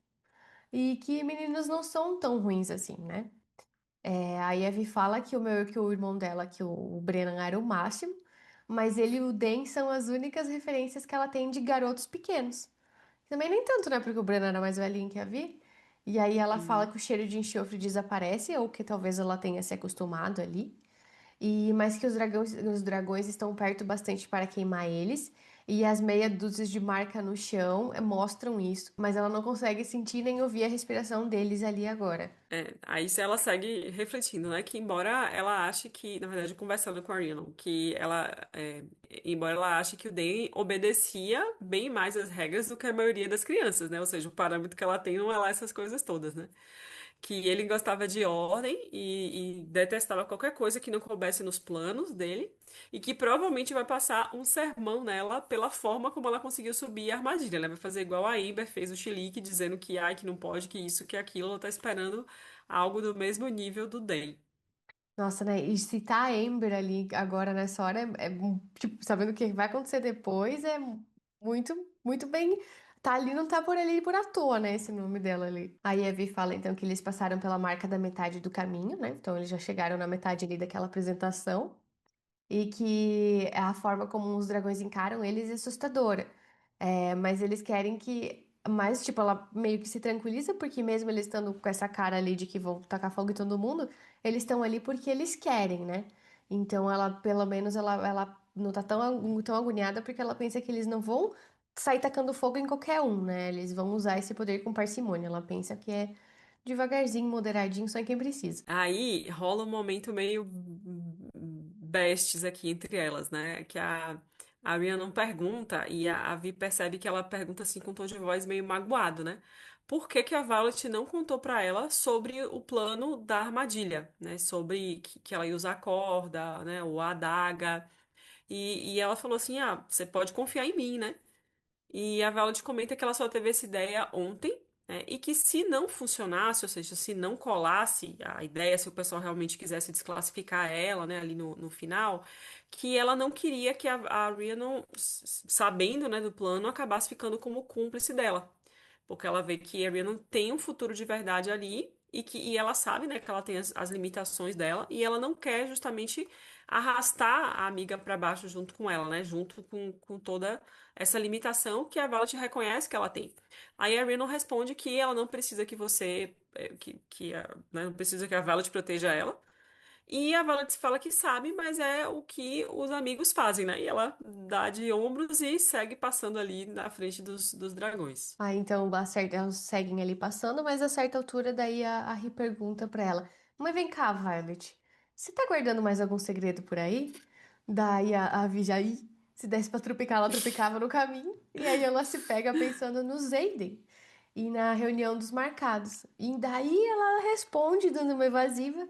S1: e que meninos não são tão ruins assim, né? Aí a Vi fala que o irmão dela, que o Brennan era o máximo, mas ele e o Den são as únicas referências que ela tem de garotos pequenos. Também nem tanto, né? Porque o Bran era mais velhinho que a Vi. E aí ela fala
S2: Uhum.
S1: que o cheiro de enxofre desaparece, ou que talvez ela tenha se acostumado ali. E mas que os dragões estão perto bastante para queimar eles. E as meia dúzias de marca no chão mostram isso, mas ela não consegue sentir nem ouvir a respiração deles ali agora.
S2: É, aí se ela segue refletindo, né, que embora ela ache que, na verdade, conversando com a Rhiannon, embora ela ache que o Dan obedecia bem mais as regras do que a maioria das crianças, né, ou seja, o parâmetro que ela tem não é lá essas coisas todas, né, que ele gostava de ordem e detestava qualquer coisa que não coubesse nos planos dele, e que provavelmente vai passar um sermão nela pela forma como ela conseguiu subir a armadilha. Ela vai fazer igual a Amber fez o chilique, dizendo que ai, que não pode, que isso, que aquilo, ela tá esperando algo do mesmo nível do Dan.
S1: Nossa, né? E se tá a Amber ali agora nessa hora, tipo, sabendo o que vai acontecer depois, é muito, muito bem. Tá ali, não tá por ali por à toa, né? Esse nome dela ali. Aí a Evie fala então que eles passaram pela marca da metade do caminho, né? Então eles já chegaram na metade ali daquela apresentação. E que a forma como os dragões encaram eles é assustadora. É, mas eles querem que. Mas, tipo, ela meio que se tranquiliza, porque mesmo eles estando com essa cara ali de que vão tacar fogo em todo mundo, eles estão ali porque eles querem, né? Então ela, pelo menos, ela não tá tão agoniada porque ela pensa que eles não vão sair tacando fogo em qualquer um, né? Eles vão usar esse poder com parcimônia. Ela pensa que é devagarzinho, moderadinho, só em quem precisa.
S2: Aí rola um momento meio bestes aqui entre elas, né? Que a Rhiannon pergunta e a Vi percebe que ela pergunta assim com um tom de voz meio magoado, né? Por que que a Violet não contou pra ela sobre o plano da armadilha, né? Sobre que ela ia usar a corda, né? Ou a adaga. E ela falou assim: ah, você pode confiar em mim, né? E a Violet comenta que ela só teve essa ideia ontem, né? E que se não funcionasse, ou seja, se não colasse a ideia, se o pessoal realmente quisesse desclassificar ela, né, ali no final, que ela não queria que a Rhiannon, sabendo, né, do plano, acabasse ficando como cúmplice dela. Porque ela vê que a Rhiannon tem um futuro de verdade ali e ela sabe, né, que ela tem as limitações dela e ela não quer justamente arrastar a amiga para baixo junto com ela, né, junto com toda essa limitação que a Violet reconhece que ela tem. Aí a Rhiannon responde que ela não precisa que você, né, não precisa que a Violet proteja ela. E a Violet fala que sabe, mas é o que os amigos fazem, né? E ela dá de ombros e segue passando ali na frente dos dragões.
S1: Ah, então elas seguem ali passando, mas a certa altura daí a Ri pergunta pra ela: Mas vem cá, Violet, você tá guardando mais algum segredo por aí? Daí a Vi já se desse pra trupicar, ela trupicava no caminho, e aí ela se pega pensando no Zayden e na reunião dos marcados. E daí ela responde, dando uma evasiva,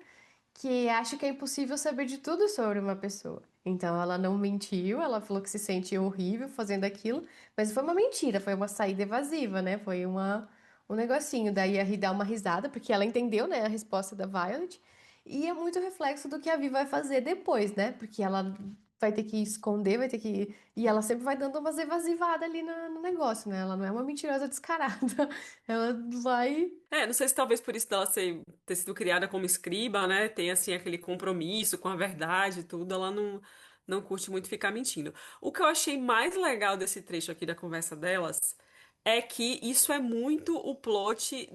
S1: que acha que é impossível saber de tudo sobre uma pessoa. Então ela não mentiu, ela falou que se sentia horrível fazendo aquilo, mas foi uma mentira, foi uma saída evasiva, né? Foi um negocinho. Daí a Ri dá uma risada, porque ela entendeu, né, a resposta da Violet, e é muito reflexo do que a Vi vai fazer depois, né? Porque ela vai ter que esconder, vai ter que. E ela sempre vai dando umas evasivadas ali no negócio, né? Ela não é uma mentirosa descarada. Ela vai.
S2: É, não sei se talvez por isso dela ter sido criada como escriba, né? Tem assim aquele compromisso com a verdade e tudo, ela não curte muito ficar mentindo. O que eu achei mais legal desse trecho aqui da conversa delas é que isso é muito o plot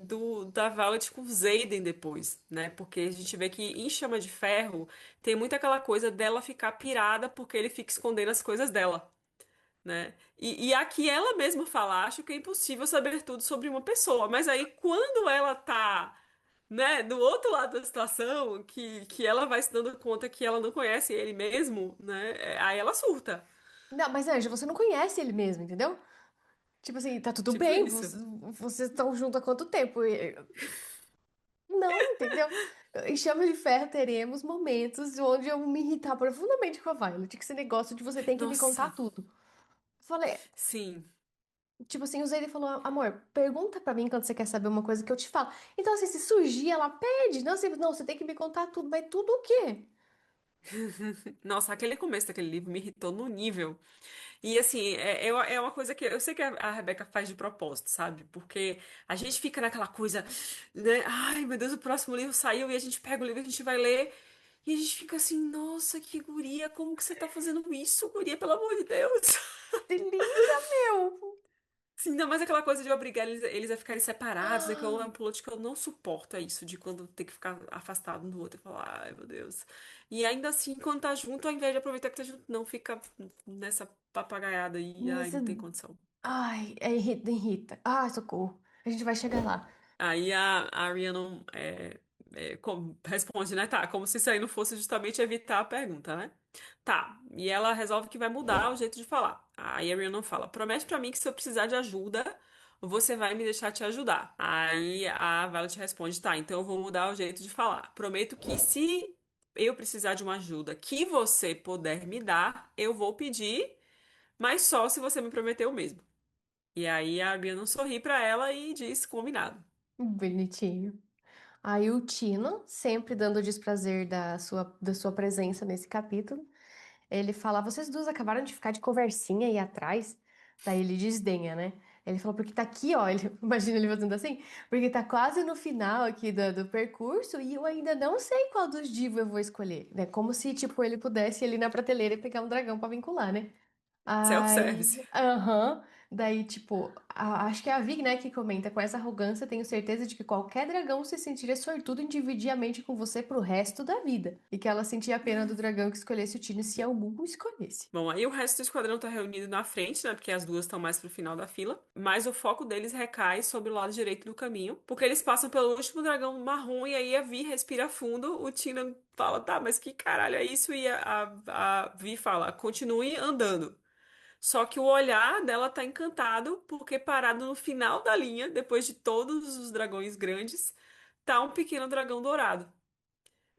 S2: da Violet com o Xaden depois, né? Porque a gente vê que em Chama de Ferro tem muito aquela coisa dela ficar pirada porque ele fica escondendo as coisas dela, né? E aqui ela mesma fala, acho que é impossível saber tudo sobre uma pessoa, mas aí quando ela tá, né, do outro lado da situação, que ela vai se dando conta que ela não conhece ele mesmo, né, aí ela surta.
S1: Não, mas Anja, você não conhece ele mesmo, entendeu? Tipo assim, tá tudo
S2: Tipo
S1: bem,
S2: isso.
S1: vocês estão juntos há quanto tempo? Não, entendeu? Em Chama de Ferro teremos momentos onde eu me irritar profundamente com a Violet, que esse negócio de você tem que me contar
S2: Nossa,
S1: tudo. Falei,
S2: sim.
S1: tipo assim, o Zayden falou, amor, pergunta pra mim quando você quer saber uma coisa que eu te falo. Então, assim, se surgir, ela pede. Não, não, você tem que me contar tudo. Mas tudo o quê?
S2: Nossa, aquele começo daquele livro me irritou no nível. E assim, é uma coisa que eu sei que a Rebeca faz de propósito, sabe? Porque a gente fica naquela coisa, né? Ai, meu Deus, o próximo livro saiu e a gente pega o livro e a gente vai ler. E a gente fica assim, nossa, que guria, como que você tá fazendo isso, guria, pelo amor de Deus?
S1: Se liga, meu!
S2: Sim, ainda mais aquela coisa de obrigar eles a ficarem separados, né? Que
S1: Ah,
S2: é um piloto que eu não suporto é isso, de quando tem que ficar afastado um do outro. Eu falo, ai, meu Deus. E ainda assim, quando tá junto, ao invés de aproveitar que tá junto, não, fica nessa papagaiada aí, ai,
S1: nesse.
S2: não tem condição.
S1: Ai, é irrita, irrita. Ai, socorro. A gente vai chegar lá.
S2: Aí a Rhiannon responde, né? Tá, como se isso aí não fosse justamente evitar a pergunta, né? Tá, e ela resolve que vai mudar o jeito de falar. Aí a Rhiannon fala, promete pra mim que se eu precisar de ajuda, você vai me deixar te ajudar. Aí a Violet responde, tá, então eu vou mudar o jeito de falar. Prometo que se eu precisar de uma ajuda que você puder me dar, eu vou pedir, mas só se você me prometeu mesmo. E aí a Rhiannon sorri pra ela e diz, combinado.
S1: Bonitinho. Aí o Tino, sempre dando o desprazer da sua presença nesse capítulo, ele fala: Vocês duas acabaram de ficar de conversinha aí atrás. Daí ele desdenha, né? Ele fala: Porque tá aqui, ó. Ele, imagina ele fazendo assim: Porque tá quase no final aqui do percurso e eu ainda não sei qual dos divos eu vou escolher, né? Como se, tipo, ele pudesse ir ali na prateleira e pegar um dragão pra vincular, né?
S2: Self-service.
S1: Ai, aham. Daí, tipo, acho que é a Vig, né, que comenta, com essa arrogância, tenho certeza de que qualquer dragão se sentiria sortudo em dividir a mente com você pro resto da vida. E que ela sentia a pena do dragão que escolhesse o Tino se algum o escolhesse.
S2: Bom, aí o resto do esquadrão tá reunido na frente, né? Porque as duas estão mais pro final da fila. Mas o foco deles recai sobre o lado direito do caminho. Porque eles passam pelo último dragão marrom e aí a Vi respira fundo. O Tina fala, tá, mas que caralho é isso? E a Vi fala, continue andando. Só que o olhar dela tá encantado porque parado no final da linha, depois de todos os dragões grandes, tá um pequeno dragão dourado.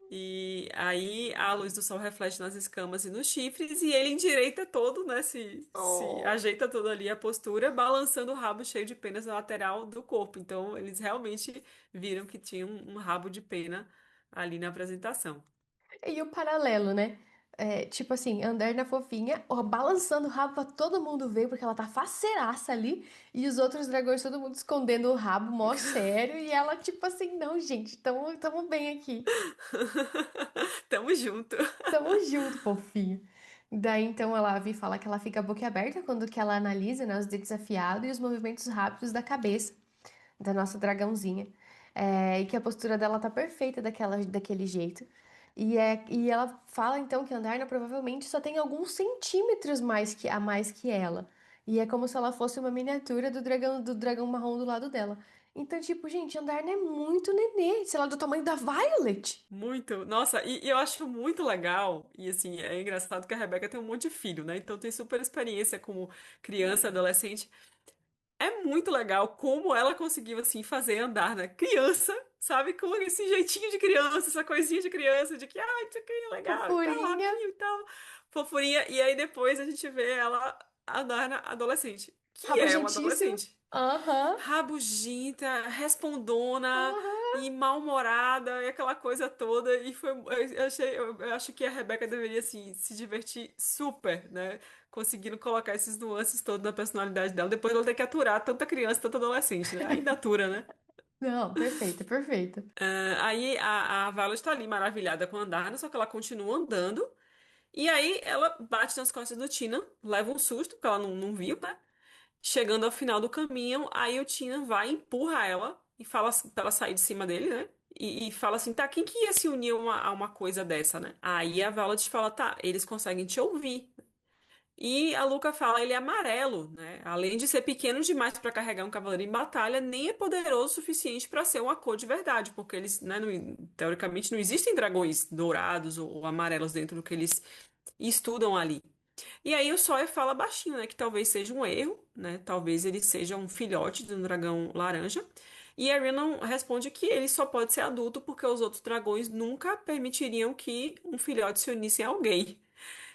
S2: E aí a luz do sol reflete nas escamas e nos chifres, e ele endireita todo, né? Se
S1: Oh.
S2: ajeita todo ali a postura, balançando o rabo cheio de penas na lateral do corpo. Então, eles realmente viram que tinha um rabo de pena ali na apresentação.
S1: E o paralelo, né? É, tipo assim, andar na fofinha, ó, balançando o rabo pra todo mundo ver, porque ela tá faceiraça ali, e os outros dragões, todo mundo escondendo o rabo, mó sério, e ela, tipo assim, não, gente, tamo bem aqui.
S2: Tamo junto.
S1: Tamo junto, fofinho. Daí então ela vi fala que ela fica boquiaberta quando que ela analisa, né, os dedos afiados e os movimentos rápidos da cabeça da nossa dragãozinha. É, e que a postura dela tá perfeita daquele jeito. E ela fala então que a Andarna provavelmente só tem alguns centímetros a mais que ela. E é como se ela fosse uma miniatura do dragão marrom do lado dela. Então, tipo, gente, a Andarna é muito nenê, sei lá, do tamanho da Violet.
S2: Muito. Nossa, e eu acho muito legal, e assim, é engraçado que a Rebeca tem um monte de filho, né? Então tem super experiência como criança, adolescente. É muito legal como ela conseguiu, assim, fazer andar, né? Criança, sabe? Com esse jeitinho de criança, essa coisinha de criança, de que, ai, isso aqui é legal e tal,
S1: Fofurinha.
S2: rabinho e tal, fofurinha. E aí depois a gente vê ela andar na adolescente, que é uma
S1: Rabugentíssimo.
S2: adolescente.
S1: Aham.
S2: Rabugenta, respondona
S1: Aham.
S2: e mal-humorada e aquela coisa toda. E foi, eu acho que a Rebeca deveria, assim, se divertir super, né? Conseguindo colocar esses nuances todos na personalidade dela. Depois ela ter que aturar tanta criança, tanta adolescente, né? Ainda atura, né?
S1: Não, perfeita, perfeita.
S2: Aí a Violet tá ali maravilhada com a Andarna, só que ela continua andando. E aí ela bate nas costas do Tina, leva um susto, porque ela não viu, né? Chegando ao final do caminho, aí o Tina vai, empurra ela e fala assim, pra ela sair de cima dele, né? E fala assim, tá, quem que ia se unir a uma coisa dessa, né? Aí a Violet fala, tá, eles conseguem te ouvir. E a Luca fala, ele é amarelo, né? Além de ser pequeno demais para carregar um cavaleiro em batalha, nem é poderoso o suficiente para ser uma cor de verdade, porque eles, né, teoricamente não existem dragões dourados ou amarelos dentro do que eles estudam ali. E aí o Sawyer fala baixinho, né, que talvez seja um erro, né? Talvez ele seja um filhote de um dragão laranja. E a Rhiannon responde que ele só pode ser adulto porque os outros dragões nunca permitiriam que um filhote se unisse a alguém.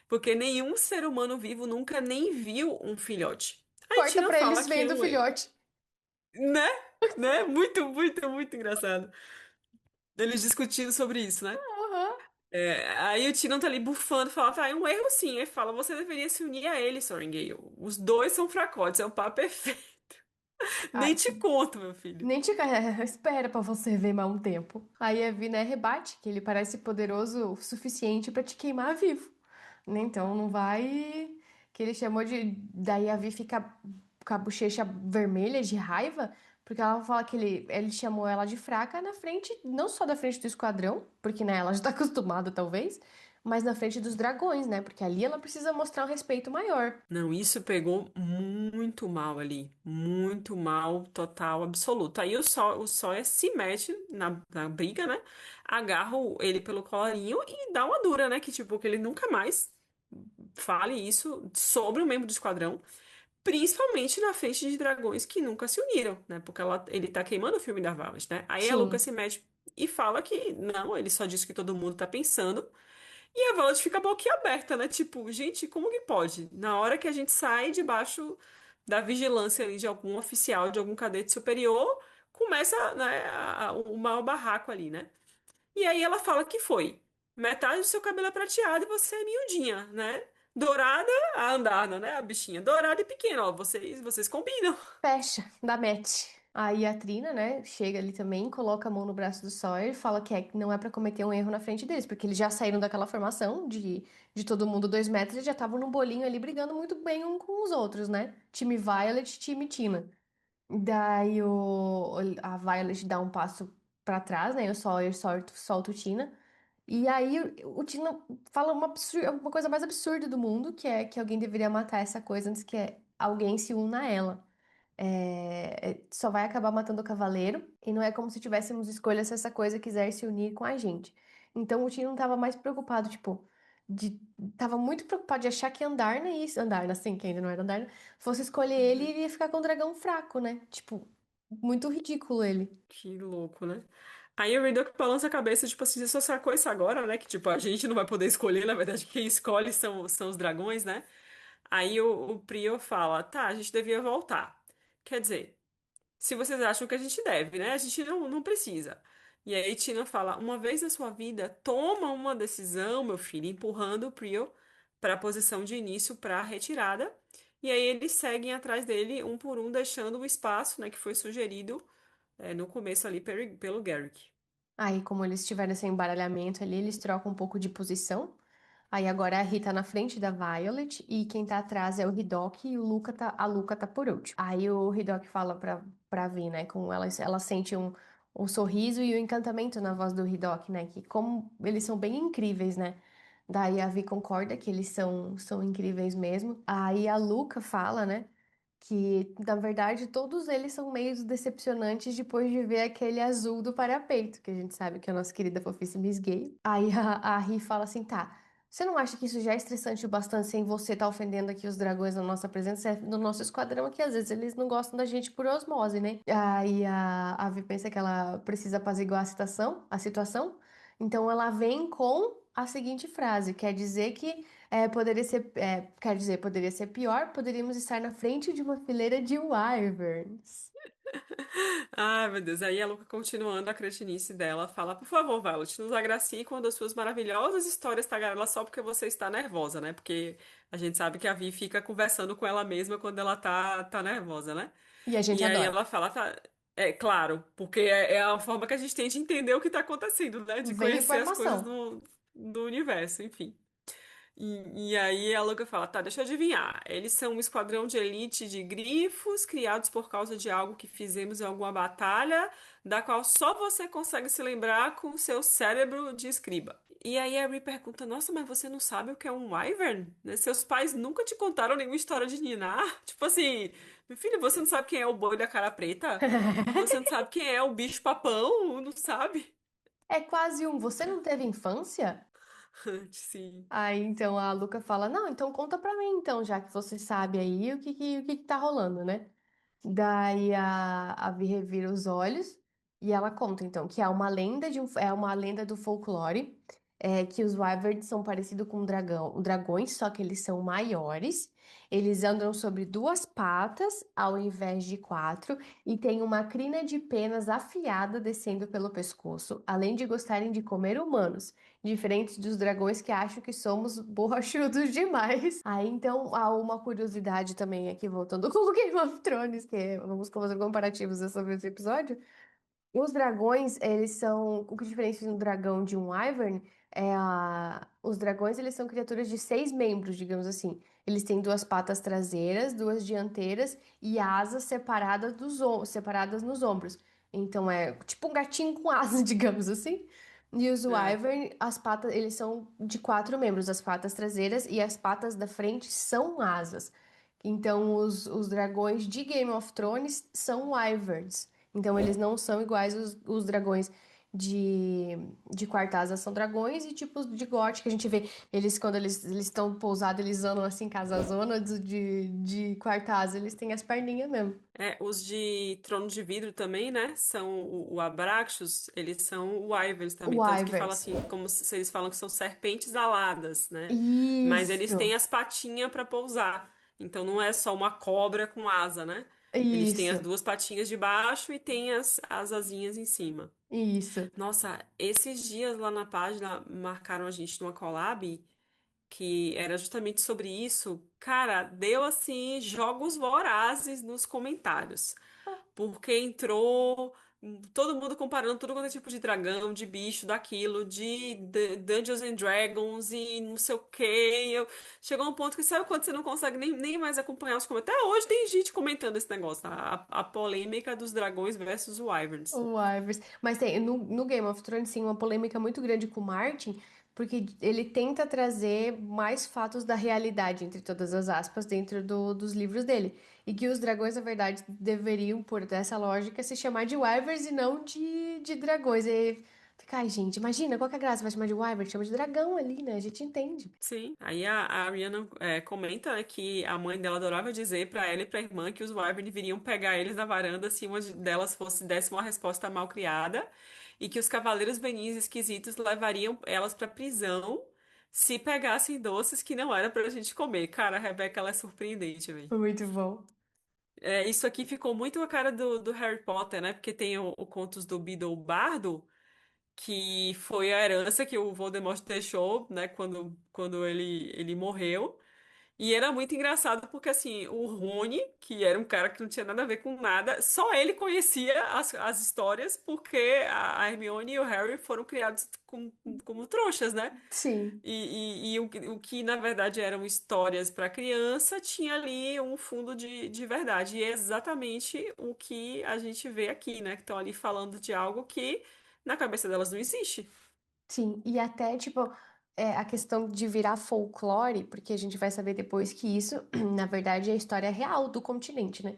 S2: Porque nenhum ser humano vivo nunca nem viu um filhote. Aí
S1: Corta
S2: Tina
S1: pra
S2: fala
S1: eles
S2: que é
S1: vendo o
S2: um erro.
S1: filhote.
S2: Né? Né? Muito, muito, muito engraçado. Eles discutindo sobre isso, né?
S1: Aham.
S2: Aí o Tyrion tá ali bufando, fala, tá, é um erro sim. Aí fala, você deveria se unir a ele, Sorengale. Os dois são fracotes, é o par perfeito. Nem te conto, meu filho.
S1: Nem te espera pra você ver mais um tempo. Aí a Vi, né, rebate que ele parece poderoso o suficiente pra te queimar vivo. Né? Então não vai. Que ele chamou de. Daí a Vi fica com a bochecha vermelha de raiva, porque ela fala que ele chamou ela de fraca na frente, não só da frente do esquadrão, porque né, ela já tá acostumada talvez, mas na frente dos dragões, né? Porque ali ela precisa mostrar um respeito maior.
S2: Não, isso pegou muito mal ali. Muito mal, total, absoluto. Aí o Sawyer se mete na briga, né? Agarra ele pelo colarinho e dá uma dura, né? Que tipo, que ele nunca mais fale isso sobre o membro do esquadrão. Principalmente na frente de dragões que nunca se uniram, né? Porque ele tá queimando o filme da Valas, né? Aí a Luca
S1: Sim,
S2: se mete e fala que não, ele só disse o que todo mundo tá pensando. E a Violet fica boquiaberta, né? Tipo, gente, como que pode? Na hora que a gente sai debaixo da vigilância ali de algum oficial, de algum cadete superior, começa, né, o maior barraco ali, né? E aí ela fala que foi. Metade do seu cabelo é prateado e você é miudinha, né? Dourada, a andada, né? A bichinha. Dourada e pequena, ó. Vocês combinam.
S1: fecha, dá match. Aí a Trina, né, chega ali também, coloca a mão no braço do Sawyer e fala que não é pra cometer um erro na frente deles, porque eles já saíram daquela formação de todo mundo 2 metros e já estavam num bolinho ali brigando muito bem um com os outros, né? Time Violet, time Tina. Daí a Violet dá um passo pra trás, né? E o Sawyer solta o Tina. E aí o Tina fala uma coisa mais absurda do mundo, que é que alguém deveria matar essa coisa antes que alguém se una a ela. Só vai acabar matando o cavaleiro, e não é como se tivéssemos escolha se essa coisa quiser se unir com a gente. Então o Tino não tava mais preocupado, tipo, de, tava muito preocupado de achar que Andarna, assim, que ainda não era Andarna, fosse escolher ele e
S2: Uhum.
S1: ele ia ficar com um dragão fraco, né? Tipo, muito ridículo ele.
S2: Que louco, né? Aí o Riddle balança a cabeça, tipo assim, você só sacou isso agora, né? Que tipo, a gente não vai poder escolher, na verdade, quem escolhe são os dragões, né? Aí o Prior fala, tá, a gente devia voltar. Quer dizer, se vocês acham que a gente deve, né? A gente não precisa. E aí Tina fala, uma vez na sua vida, toma uma decisão, meu filho, empurrando o Prior para a posição de início para a retirada. E aí eles seguem atrás dele, um por um, deixando o espaço, né, que foi sugerido no começo ali pelo Garrick.
S1: Aí, como eles tiveram esse embaralhamento ali, eles trocam um pouco de posição. Aí agora a Rita tá na frente da Violet e quem tá atrás é o Hidoki e a Luca tá por último. Aí o Hidoki fala pra Vi, né, com ela sente um sorriso e o encantamento na voz do Hidoki, né, que como eles são bem incríveis, né. Daí a Vi concorda que eles são incríveis mesmo. Aí a Luca fala, né, que na verdade todos eles são meio decepcionantes depois de ver aquele azul do parapeito, que a gente sabe que é a nossa querida fofíssima Miss Gay. Aí a Ri fala assim, tá, você não acha que isso já é estressante o bastante sem você estar ofendendo aqui os dragões na nossa presença, no nosso esquadrão, que às vezes eles não gostam da gente por osmose, né? Aí a Vi pensa que ela precisa apaziguar a situação, então ela vem com a seguinte frase, quer dizer que quer dizer, poderia ser pior, poderíamos estar na frente de uma fileira de wyverns.
S2: Ai, meu Deus. Aí a Luca, continuando a cretinice dela, fala: Por favor, Violet, nos agracie com uma das suas maravilhosas histórias tagarelas só porque você está nervosa, né? Porque a gente sabe que a Vi fica conversando com ela mesma quando ela tá nervosa, né?
S1: E a gente
S2: E aí
S1: adora.
S2: ela fala: tá, é claro, porque é a forma que a gente tem de entender o que tá acontecendo, né? De
S1: Vem
S2: conhecer as coisas
S1: informação.
S2: do universo, enfim. E aí a Luca fala, tá, deixa eu adivinhar. Eles são um esquadrão de elite de grifos criados por causa de algo que fizemos em alguma batalha, da qual só você consegue se lembrar com o seu cérebro de escriba. E aí a Ree pergunta, nossa, mas você não sabe o que é um wyvern? Né? Seus pais nunca te contaram nenhuma história de Ninar? Tipo assim, meu filho, você não sabe quem é o boi da cara preta? Você não sabe quem é o bicho papão? Não sabe?
S1: É quase um. Você não teve infância?
S2: Sim.
S1: Aí então a Luca fala: Não, então conta pra mim, então, já que você sabe aí o que tá rolando, né? Daí a Vi revira os olhos e ela conta, então, que é uma lenda do folclore. é que os wyverns são parecidos com dragões, só que eles são maiores. Eles andam sobre duas patas ao invés de quatro e têm uma crina de penas afiada descendo pelo pescoço, além de gostarem de comer humanos, diferentes dos dragões que acham que somos borrachudos demais. Aí então há uma curiosidade também aqui, voltando com o Game of Thrones, vamos fazer comparativos sobre esse episódio. Os dragões, eles são. O que diferencia um dragão de um wyvern os dragões, eles são criaturas de seis membros, digamos assim. Eles têm duas patas traseiras, duas dianteiras e asas separadas nos ombros. Então é tipo um gatinho com asas, digamos assim. E os
S2: É.
S1: wyvern, as patas, eles são de quatro membros, as patas traseiras e as patas da frente são asas. Então os dragões de Game of Thrones são wyverns. Então, eles não são iguais os dragões de, de Quartasa são dragões e tipos de Gorte que a gente vê. Eles, quando eles estão pousados, eles andam assim, casazona de Quartasa, eles têm as perninhas mesmo.
S2: É, os de Trono de Vidro também, né? São o Abraxos, eles são wyverns também. Tanto que fala
S1: Wyverns.
S2: assim, como se eles falam que são serpentes aladas, né? Mas eles têm
S1: Isso,
S2: as patinhas para pousar. Então não é só uma cobra com asa, né? Eles têm as
S1: isso,
S2: duas patinhas de baixo e têm as asinhas em cima.
S1: isso.
S2: Nossa, esses dias lá na página marcaram a gente numa collab que era justamente sobre isso. Cara, deu assim jogos vorazes nos comentários. Porque entrou todo mundo comparando tudo quanto é tipo de dragão, de bicho, daquilo, de Dungeons and Dragons e não sei o quê. Chegou um ponto que sabe quando você não consegue nem mais acompanhar os comentários. Até hoje tem gente comentando esse negócio, a polêmica dos dragões versus wyverns.
S1: O Ivers. Mas tem, no Game of Thrones, sim, uma polêmica muito grande com o Martin, porque ele tenta trazer mais fatos da realidade, entre todas as aspas, dentro dos livros dele. E que os dragões, na verdade, deveriam, por essa lógica, se chamar de Wyverns e não de dragões. E fica, ai, gente, imagina, qual que é a graça? Vai chamar de Wyvern? Chama de dragão ali, né? A gente entende.
S2: Sim, aí a Ariana comenta, né, que a mãe dela adorava dizer pra ela e pra irmã que os Wyvern viriam pegar eles na varanda se uma delas desse uma resposta mal criada e que os cavaleiros benis esquisitos levariam elas pra prisão se pegassem doces que não era pra gente comer. Cara, a Rebecca, ela é surpreendente, velho.
S1: Foi muito bom.
S2: É, isso aqui ficou muito a cara do Harry Potter, né? Porque tem o Contos do Beedle Bardo, que foi a herança que o Voldemort deixou, né, quando ele morreu. E era muito engraçado porque, assim, o Rony, que era um cara que não tinha nada a ver com nada, só ele conhecia as histórias porque a Hermione e o Harry foram criados como trouxas, né?
S1: Sim.
S2: E o que, na verdade, eram histórias para criança, tinha ali um fundo de verdade. E é exatamente o que a gente vê aqui, né? Que estão ali falando de algo que na cabeça delas não existe.
S1: Sim, e até, tipo, a questão de virar folclore, porque a gente vai saber depois que isso, na verdade, é a história real do continente, né?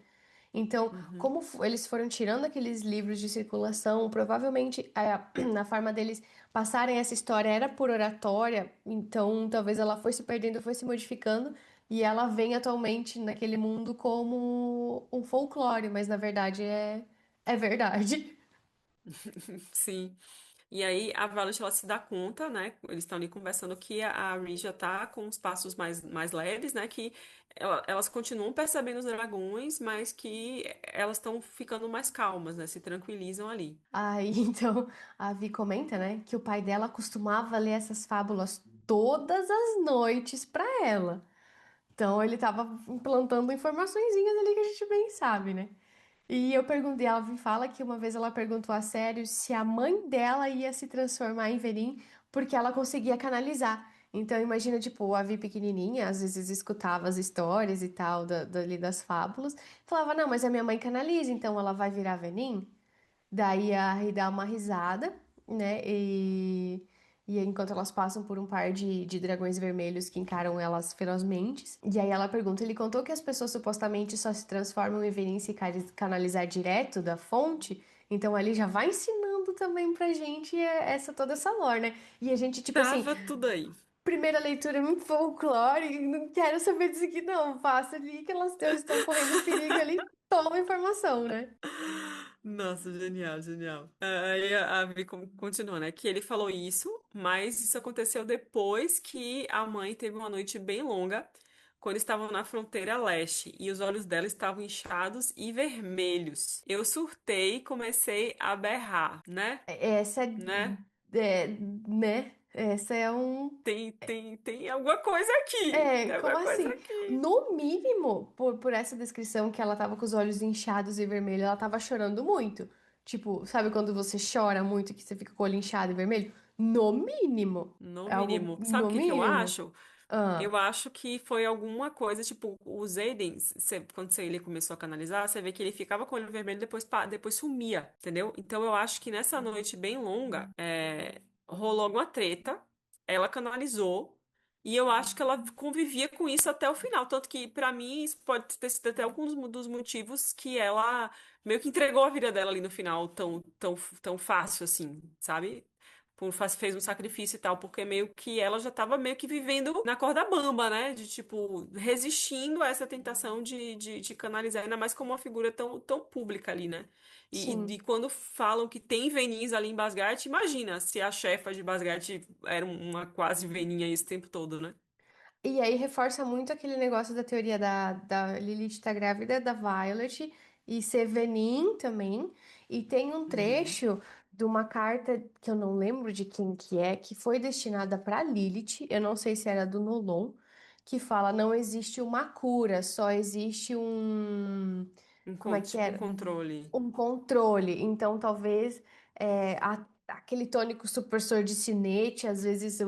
S1: Então,
S2: Uhum.
S1: como eles foram tirando aqueles livros de circulação, provavelmente a forma deles passarem essa história era por oratória, então talvez ela foi se perdendo, foi se modificando, e ela vem atualmente naquele mundo como um folclore, mas na verdade é verdade.
S2: Sim. E aí a Violet ela se dá conta, né? Eles estão ali conversando que a Ree já tá com os passos mais leves, né? Que elas continuam percebendo os dragões, mas que elas estão ficando mais calmas, né? Se tranquilizam ali.
S1: Aí, então, a Vi comenta, né, que o pai dela costumava ler essas fábulas todas as noites pra ela. Então, ele tava implantando informaçõezinhas ali que a gente bem sabe, né? E eu perguntei, ela me fala que uma vez ela perguntou a sério se a mãe dela ia se transformar em Verim porque ela conseguia canalizar. Então, imagina, tipo, a Vi pequenininha, às vezes escutava as histórias e tal, dali das fábulas, falava, não, mas a minha mãe canaliza, então ela vai virar Verim? Daí a Ri dá uma risada, né? E enquanto elas passam por um par de dragões vermelhos que encaram elas ferozmente. E aí ela pergunta: ele contou que as pessoas supostamente só se transformam em Venin se canalizar direto da fonte? Então ali já vai ensinando também pra gente toda essa lore, né? E a gente, tipo assim,
S2: Tava tudo aí.
S1: primeira leitura é muito folclore, não quero saber disso aqui, não. Passa ali que elas estão correndo perigo ali, toma informação, né?
S2: Nossa, genial, genial. Aí a Vi continua, né? Que ele falou isso, mas isso aconteceu depois que a mãe teve uma noite bem longa, quando estavam na fronteira leste, e os olhos dela estavam inchados e vermelhos. Eu surtei e comecei a berrar, né?
S1: Essa
S2: Né?
S1: né? Essa é um.
S2: Tem alguma coisa aqui.
S1: É,
S2: Tem
S1: como
S2: alguma coisa
S1: assim?
S2: aqui.
S1: No mínimo, por essa descrição que ela tava com os olhos inchados e vermelhos, ela tava chorando muito. Tipo, sabe quando você chora muito que você fica com o olho inchado e vermelho? No mínimo.
S2: No
S1: É algo
S2: mínimo. Sabe
S1: no
S2: o que que eu
S1: mínimo.
S2: acho?
S1: Ah,
S2: Eu acho que foi alguma coisa, tipo, o Zayden, ele começou a canalizar, você vê que ele ficava com o olho vermelho e depois, depois sumia, entendeu? Então eu acho que nessa noite bem longa, rolou alguma treta, ela canalizou, e eu acho que ela convivia com isso até o final. Tanto que, pra mim, isso pode ter sido até alguns dos motivos que ela meio que entregou a vida dela ali no final tão fácil assim, sabe? Fez um sacrifício e tal, porque meio que ela já tava meio que vivendo na corda bamba, né? De tipo, resistindo a essa tentação de canalizar, ainda mais como uma figura tão pública ali, né? E
S1: sim.
S2: quando falam que tem veninhos ali em Basgard, imagina se a chefa de Basgard era uma quase veninha esse tempo todo, né?
S1: E aí reforça muito aquele negócio da teoria da Lilith estar grávida da Violet e ser Venin também. E tem um
S2: Uhum.
S1: trecho de uma carta que eu não lembro de quem que é, que foi destinada para Lilith, eu não sei se era do Nolon, que fala não existe uma cura, só existe um... Como é que
S2: Tipo um
S1: era?
S2: controle.
S1: Um controle. Então, talvez aquele tônico supressor de sinete, às vezes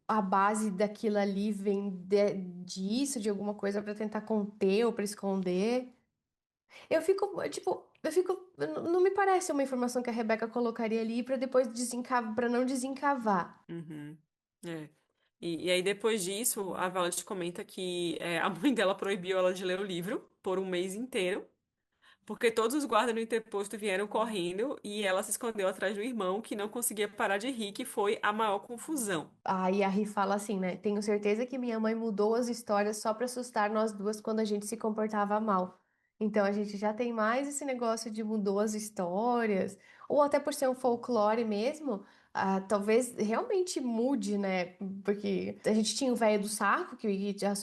S1: a base daquilo ali vem disso, de alguma coisa para tentar conter ou para esconder. Eu fico, tipo, não me parece uma informação que a Rebeca colocaria ali para depois desencavar, para não desencavar.
S2: Uhum. É. E aí, depois disso, a Violet comenta que a mãe dela proibiu ela de ler o livro por um mês inteiro, porque todos os guardas no interposto vieram correndo e ela se escondeu atrás do irmão, que não conseguia parar de rir, que foi a maior confusão.
S1: Aí a Ri fala assim, né? Tenho certeza que minha mãe mudou as histórias só pra assustar nós duas quando a gente se comportava mal. Então a gente já tem mais esse negócio de mudou as histórias, ou até por ser um folclore mesmo, talvez realmente mude, né? Porque a gente tinha o velho do saco, que já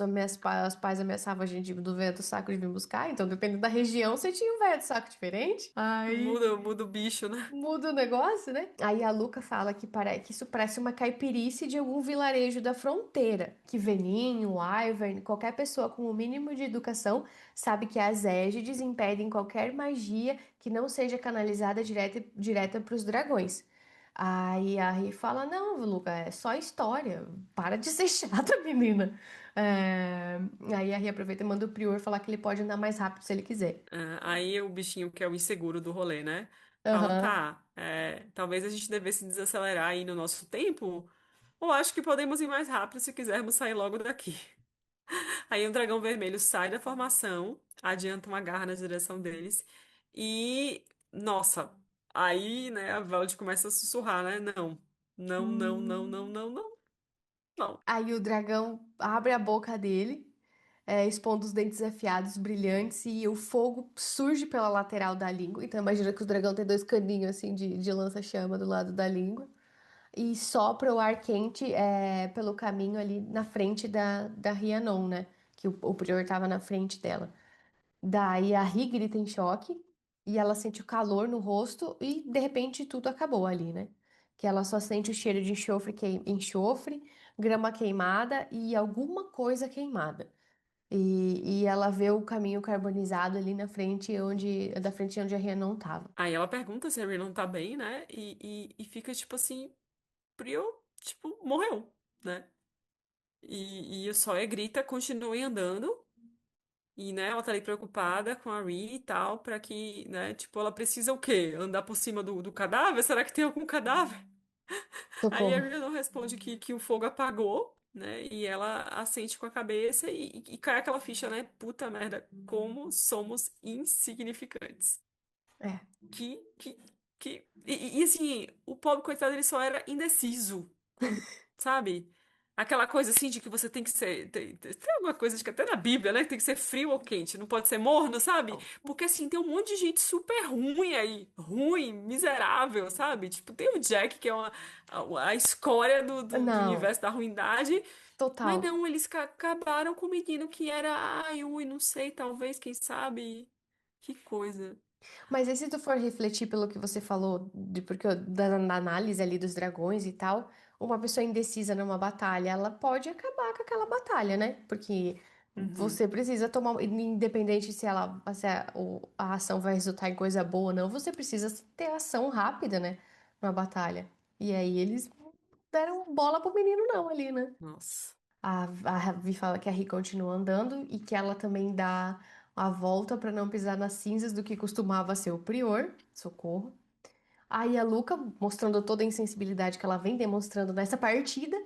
S1: os pais ameaçavam a gente do velho do saco de vir buscar, então dependendo da região, você tinha um velho do saco diferente. Aí
S2: Muda o bicho, né?
S1: muda o negócio, né? Aí a Luca fala que isso parece uma caipirice de algum vilarejo da fronteira. Que Veninho, Wyvern, qualquer pessoa com o mínimo de educação sabe que as égides impedem qualquer magia que não seja canalizada direta para os dragões. Aí a Ri fala: Não, Luca, é só história. Para de ser chata, menina. É, Aí a Ri aproveita e manda o Prior falar que ele pode andar mais rápido se ele quiser.
S2: Aí o bichinho, que é o inseguro do rolê, né? Fala,
S1: Aham.
S2: tá, talvez a gente devesse desacelerar aí no nosso tempo, ou acho que podemos ir mais rápido se quisermos sair logo daqui. Aí um dragão vermelho sai da formação, adianta uma garra na direção deles e, nossa, aí, né, a Vald começa a sussurrar, né? Não, não, não, não, não, não, não, não.
S1: Aí o dragão abre a boca dele, expondo os dentes afiados, brilhantes, e o fogo surge pela lateral da língua. Então imagina que o dragão tem dois caninhos assim de lança-chama do lado da língua. E sopra o ar quente pelo caminho ali na frente da Rhiannon, né? Que o prior estava na frente dela. Daí a Ri grita em choque e ela sente o calor no rosto e de repente tudo acabou ali, né? Que ela só sente o cheiro de enxofre, grama queimada e alguma coisa queimada. E ela vê o caminho carbonizado ali na frente da frente onde a Ria não tava.
S2: Aí ela pergunta se a Rin não tá bem, né? E fica tipo assim, Prior, tipo, morreu, né? E o Sawyer grita, continuem andando. E, né, ela tá ali preocupada com a Ree e tal, pra que, né, tipo, ela precisa o quê? Andar por cima do cadáver? Será que tem algum cadáver? Aí a
S1: Socorro.
S2: Rhea não responde que o fogo apagou, né? E ela assente com a cabeça e cai aquela ficha, né? Puta merda, como somos insignificantes.
S1: É.
S2: Que, que, assim, o pobre coitado ele só era indeciso, sabe? aquela coisa assim de que você tem que ser. Tem alguma coisa, acho que até na Bíblia, né? Que tem que ser frio ou quente, não pode ser morno, sabe? Porque assim, tem um monte de gente super ruim aí. Ruim, miserável, sabe? Tipo, tem o Jack, que é a escória do
S1: Não,
S2: universo da ruindade. Mas
S1: total.
S2: não, eles acabaram com o menino que era. Ai, ui, não sei, talvez, quem sabe. Que coisa.
S1: Mas aí, se tu for refletir pelo que você falou, porque da análise ali dos dragões e tal, uma pessoa indecisa numa batalha, ela pode acabar com aquela batalha, né? Porque
S2: Uhum.
S1: você precisa tomar, independente se a ação vai resultar em coisa boa ou não, você precisa ter ação rápida, né? Numa batalha. E aí eles deram bola pro menino não ali, né?
S2: Nossa.
S1: A Vi fala que a Ri continua andando e que ela também dá a volta para não pisar nas cinzas do que costumava ser o prior. Socorro. Aí a Luca, mostrando toda a insensibilidade que ela vem demonstrando nessa partida,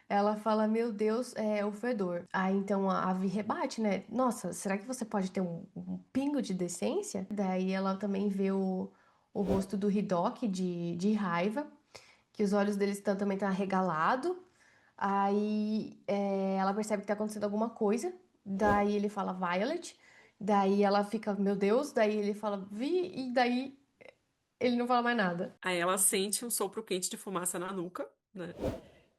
S1: ela fala: Meu Deus, é o fedor. Aí então a Vi rebate, né? Nossa, será que você pode ter um pingo de decência? Daí ela também vê o rosto do Hidoki de raiva, que os olhos dele também estão arregalados. Aí ela percebe que tá acontecendo alguma coisa. Daí ele fala Violet. Daí ela fica, meu Deus. Daí ele fala Vi. E daí ele não fala mais nada.
S2: Aí ela sente um sopro quente de fumaça na nuca, né?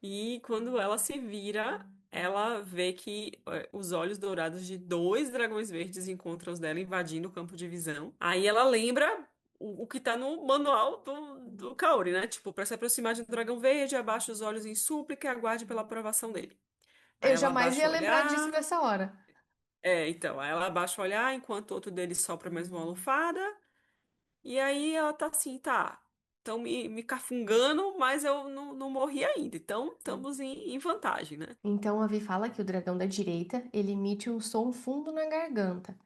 S2: E quando ela se vira, ela vê que os olhos dourados de dois dragões verdes encontram os dela invadindo o campo de visão. Aí ela lembra o que tá no manual do Kaori, né? Tipo, para se aproximar de um dragão verde, abaixe os olhos em súplica e aguarde pela aprovação dele. Aí
S1: Eu
S2: ela
S1: jamais
S2: abaixa
S1: ia
S2: o
S1: lembrar disso
S2: olhar.
S1: nessa hora.
S2: Então, aí ela abaixa o olhar enquanto outro deles sopra mais uma lufada. E aí ela tá assim, tá. Estão me cafungando, mas eu não morri ainda. Então, estamos em vantagem, né?
S1: Então a Vi fala que o dragão da direita, ele emite um som fundo na garganta.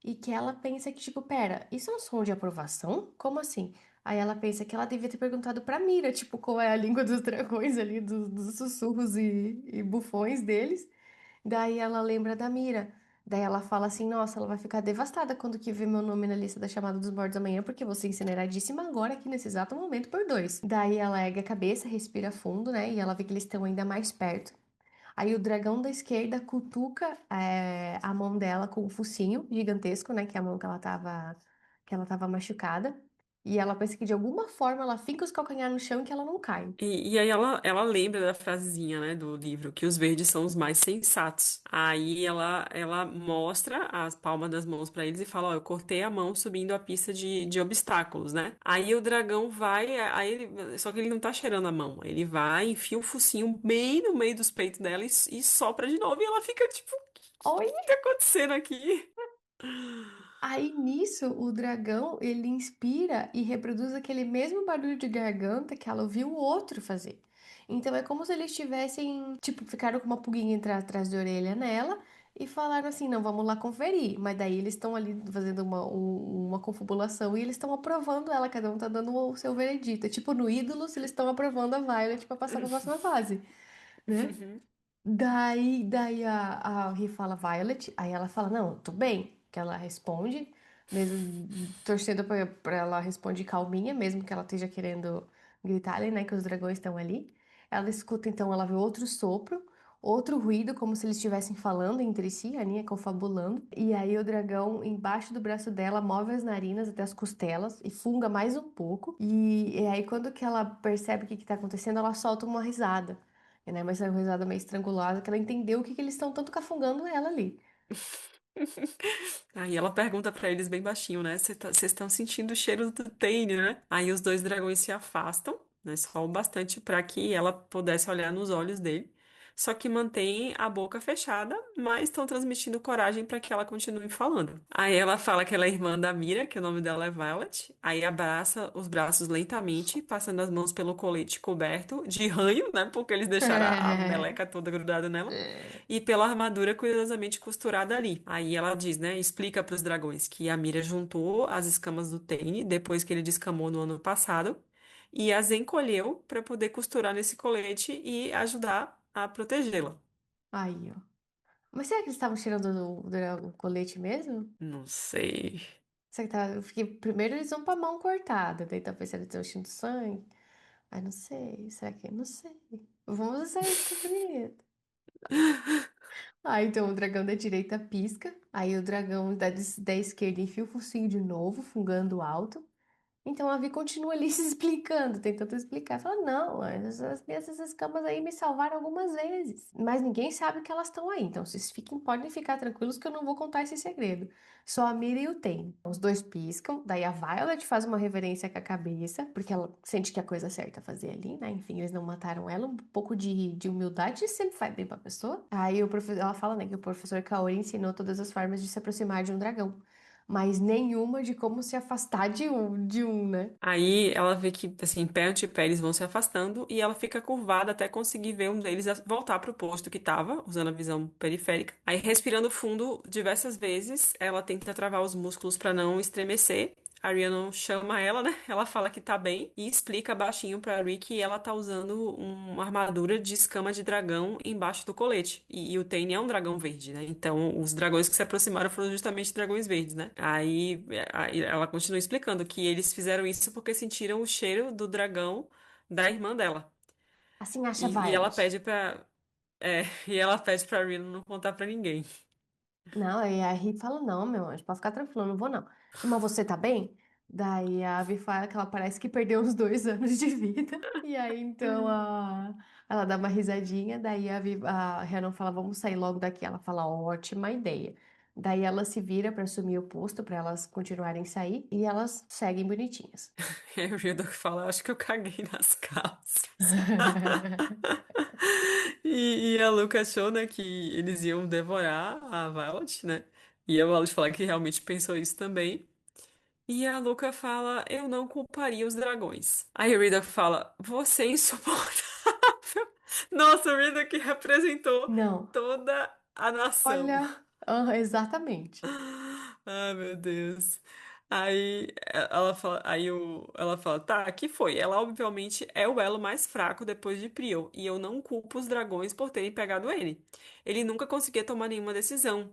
S1: E que ela pensa que, tipo, pera, isso é um som de aprovação? Como assim? Aí ela pensa que ela devia ter perguntado pra Mira, tipo, qual é a língua dos dragões ali, dos sussurros e bufões deles. Daí ela lembra da Mira. Daí ela fala assim: Nossa, ela vai ficar devastada quando que ver meu nome na lista da chamada dos mortos amanhã, porque você incineradíssima agora, aqui nesse exato momento, por dois. Daí ela ergue a cabeça, respira fundo, né? E ela vê que eles estão ainda mais perto. Aí o dragão da esquerda cutuca a mão dela com o focinho gigantesco, né? Que é a mão que ela tava machucada. E ela pensa que de alguma forma ela finca os calcanhares no chão e que ela não cai.
S2: E aí ela lembra da frasezinha, né, do livro, que os verdes são os mais sensatos. Aí ela mostra as palmas das mãos pra eles e fala, ó, eu cortei a mão subindo a pista de obstáculos, né? Aí o dragão vai, só que ele não tá cheirando a mão. Ele vai, enfia o focinho bem no meio dos peitos dela e sopra de novo. E ela fica tipo, o que tá acontecendo aqui?
S1: Aí nisso, o dragão, ele inspira e reproduz aquele mesmo barulho de garganta que ela ouviu o outro fazer. Então é como se eles tivessem, tipo, ficaram com uma pulguinha atrás de orelha nela e falaram assim, não, vamos lá conferir. Mas daí eles estão ali fazendo uma confabulação e eles estão aprovando ela, cada um tá dando o seu veredito. É tipo no Ídolos, eles estão aprovando a Violet pra passar pra próxima fase, né? Daí a Ri fala Violet, aí ela fala, não, tudo bem, que ela responde, mesmo torcendo pra ela responder calminha, mesmo que ela esteja querendo gritar ali, né, que os dragões estão ali. Ela escuta, então, ela vê outro sopro, outro ruído, como se eles estivessem falando entre si, a Aninha confabulando, e aí o dragão, embaixo do braço dela, move as narinas até as costelas e funga mais um pouco, e aí quando que ela percebe o que que tá acontecendo, ela solta uma risada né? Mas é uma risada meio estrangulada, que ela entendeu o que que eles estão tanto cafungando ela ali.
S2: Aí ela pergunta pra eles bem baixinho, né? Vocês estão sentindo o cheiro do Tane, né? Aí os dois dragões se afastam, né? Só o bastante pra que ela pudesse olhar nos olhos dele. Só que mantém a boca fechada, mas estão transmitindo coragem pra que ela continue falando. Aí ela fala que ela é irmã da Mira, que o nome dela é Violet. Aí abraça os braços lentamente, passando as mãos pelo colete coberto de ranho, né? Porque eles deixaram a meleca toda grudada nela e pela armadura cuidadosamente costurada ali. Aí ela diz, né, explica para os dragões que a Mira juntou as escamas do Tane depois que ele descamou no ano passado e as encolheu para poder costurar nesse colete e ajudar a protegê-la.
S1: Aí, ó. Mas será que eles estavam tirando o colete mesmo?
S2: Não sei.
S1: Será que tá... Porque primeiro eles vão pra mão cortada, daí talvez eles estão enchendo sangue. Ai, não sei. Será que? Não sei. Vamos usar isso descobrindo. Ah, então o dragão da direita pisca. Aí o dragão da esquerda enfia o focinho de novo, fungando alto. Então a Vi continua ali se explicando, tentando explicar. Fala, não, essas escamas aí me salvaram algumas vezes. Mas ninguém sabe que elas estão aí. Então vocês podem ficar tranquilos que eu não vou contar esse segredo. Só a Mira e o Tem. Os dois piscam, daí a Violet faz uma reverência com a cabeça, porque ela sente que é a coisa certa a fazer ali, né? Enfim, eles não mataram ela. Um pouco de humildade sempre faz bem pra pessoa. Aí ela fala, né, que o professor Kaori ensinou todas as formas de se aproximar de um dragão, mas nenhuma de como se afastar de um, né?
S2: Aí ela vê que, assim, pé ante pé eles vão se afastando e ela fica curvada até conseguir ver um deles voltar pro posto que tava, usando a visão periférica. Aí, respirando fundo diversas vezes, ela tenta travar os músculos pra não estremecer. A Rhiannon chama ela, né? Ela fala que tá bem e explica baixinho pra Ri que ela tá usando uma armadura de escama de dragão embaixo do colete. E o Tane é um dragão verde, né? Então, os dragões que se aproximaram foram justamente dragões verdes, né? Aí ela continua explicando que eles fizeram isso porque sentiram o cheiro do dragão da irmã dela.
S1: Assim acha
S2: E ela
S1: Violet.
S2: pede pra. E ela pede pra Rhiannon não contar pra ninguém.
S1: Não, aí a Ri fala, não, meu anjo, pode ficar tranquilo, eu não vou não. Mas você tá bem? Daí a Vi fala que ela parece que perdeu uns 2 anos de vida. E aí então ela dá uma risadinha, daí a Rhiannon fala, vamos sair logo daqui. Ela fala, ótima ideia. Daí ela se vira pra assumir o posto, pra elas continuarem a sair, e elas seguem bonitinhas.
S2: E aí o Rhiannon fala, acho que eu caguei nas calças. E a Luca achou, né, que eles iam devorar a Violet, né? E a Violet fala que realmente pensou isso também. E a Luca fala, eu não culparia os dragões. Aí o Rida fala, você é insuportável. Nossa, o Rida que representou
S1: Não,
S2: toda a nação.
S1: olha, exatamente.
S2: Ai, meu Deus. Ela fala, tá, que foi? Ela obviamente é o elo mais fraco depois de Prio, e eu não culpo os dragões por terem pegado ele. Ele nunca conseguia tomar nenhuma decisão.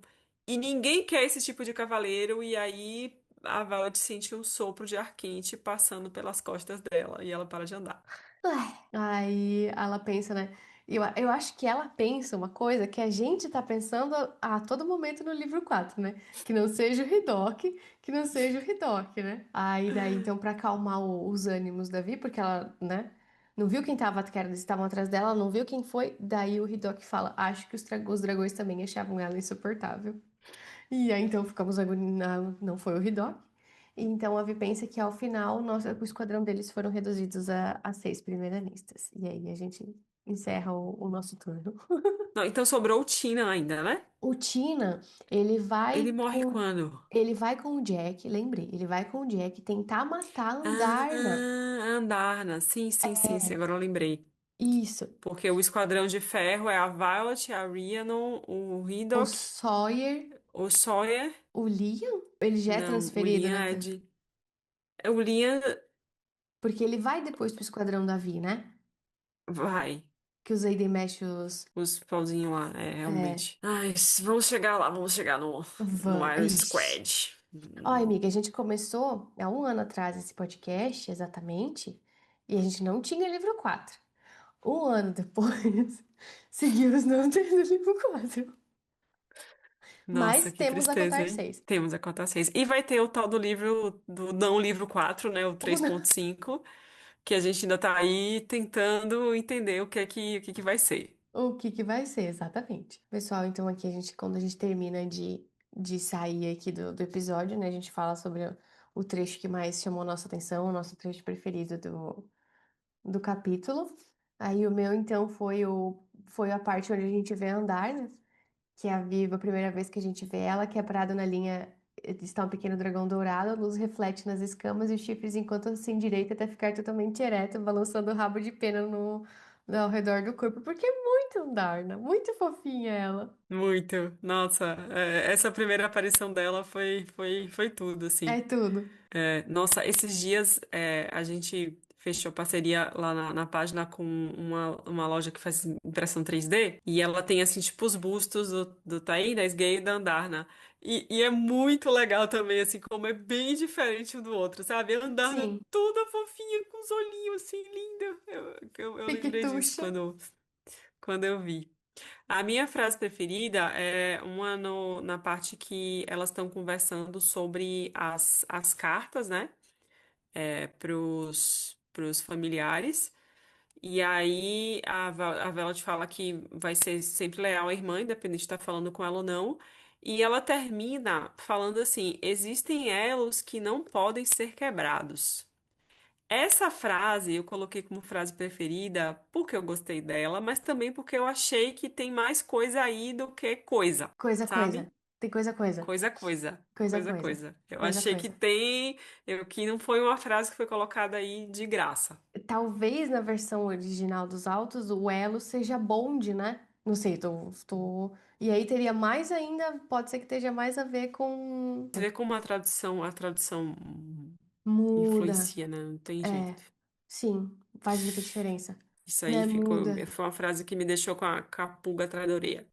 S2: E ninguém quer esse tipo de cavaleiro, e aí a Violet sente um sopro de ar quente passando pelas costas dela, e ela para de andar.
S1: Ai, aí ela pensa, né? Eu acho que ela pensa uma coisa que a gente tá pensando a todo momento no livro 4, né? Que não seja o Hidoki, que não seja o Hidoki, né? Aí daí, então, pra acalmar os ânimos da Vi, porque ela, né? Não viu quem tava, que eles estavam atrás dela, não viu quem foi. Daí o Hidoki fala, acho que os dragões também achavam ela insuportável. E aí, então, ficamos agoniados, não foi o Hidoki. Então, a Vi pensa que ao final o esquadrão deles foram reduzidos a 6 primeiristas. E aí a gente encerra o nosso turno.
S2: Não, então sobrou o Tina ainda, né?
S1: O Tina, ele
S2: Ele
S1: vai
S2: morre
S1: com
S2: quando?
S1: ele vai com o Jack, lembrei, ele vai com o Jack tentar matar a Andarna.
S2: Ah, Andarna. Sim, sim, sim, sim. Agora eu lembrei.
S1: Isso.
S2: Porque o Esquadrão de Ferro é a Violet, a Rhiannon, o
S1: O
S2: Hidoc,
S1: Sawyer,
S2: o Sawyer.
S1: o Liam, ele já é
S2: Não, o
S1: transferido,
S2: Liam
S1: né?
S2: é de. É o Liam.
S1: Porque ele vai depois pro esquadrão da Vi, né?
S2: Vai.
S1: Que os Aiden mexe os.
S2: Os pauzinhos lá, é,
S1: É,
S2: realmente. Ai, vamos chegar lá, vamos chegar no Iron
S1: Ixi.
S2: Squad.
S1: Olha, amiga, a gente começou há um ano atrás esse podcast, exatamente, e a gente não tinha livro 4. Um ano depois, seguimos não tendo livro 4.
S2: Nossa,
S1: Mas
S2: que
S1: temos a
S2: tristeza,
S1: Cotar
S2: hein?
S1: 6.
S2: Temos a cota 6. E vai ter o tal do livro, do não livro 4, né? O
S1: Ou não.
S2: 3.5, que a gente ainda tá aí tentando entender o que que vai ser.
S1: O que que vai ser, exatamente. Pessoal, então aqui quando a gente termina de sair aqui do episódio, né, a gente fala sobre o trecho que mais chamou nossa atenção, o nosso trecho preferido do capítulo. Aí o meu, então, foi a parte onde a gente vê andar, né? Que é a Viva, a primeira vez que a gente vê ela, que é parada na linha, está um pequeno dragão dourado, a luz reflete nas escamas e os chifres enquanto se endireita até ficar totalmente ereto, balançando o rabo de pena ao redor do corpo, porque é muito Andarna, muito fofinha ela.
S2: Muito. Nossa, essa primeira aparição dela foi tudo,
S1: É
S2: assim.
S1: tudo.
S2: Nossa, esses dias a gente fechou parceria lá na página com uma loja que faz impressão 3D e ela tem, assim, tipo, os bustos do Taí, da Sgay e da Andarna. E é muito legal também, assim, como é bem diferente um do outro, sabe? A Andarna
S1: Sim.
S2: toda fofinha, com os olhinhos, assim, linda. Eu lembrei disso
S1: Piquetuxa.
S2: quando eu vi. A minha frase preferida é uma na parte que elas estão conversando sobre as cartas, né? Pros familiares. E aí a Vela te fala que vai ser sempre leal à irmã, independente de estar falando com ela ou não. E ela termina falando assim: existem elos que não podem ser quebrados. Essa frase eu coloquei como frase preferida porque eu gostei dela, mas também porque eu achei que tem mais coisa aí do que coisa,
S1: Coisa,
S2: sabe?
S1: coisa. Tem coisa, coisa.
S2: Coisa, coisa,
S1: Coisa,
S2: coisa,
S1: coisa.
S2: coisa. Eu
S1: Coisa,
S2: achei que
S1: coisa.
S2: tem, que não foi uma frase que foi colocada aí de graça.
S1: Talvez na versão original dos autos o elo seja bonde, né? Não sei, tô... E aí teria mais ainda, pode ser que esteja mais a ver com...
S2: Você vê como a tradução
S1: Muda.
S2: influencia, né? Não tem
S1: É,
S2: jeito.
S1: sim, faz muita diferença.
S2: Isso aí
S1: Né? Muda.
S2: foi uma frase que me deixou com a pulga atrás da orelha.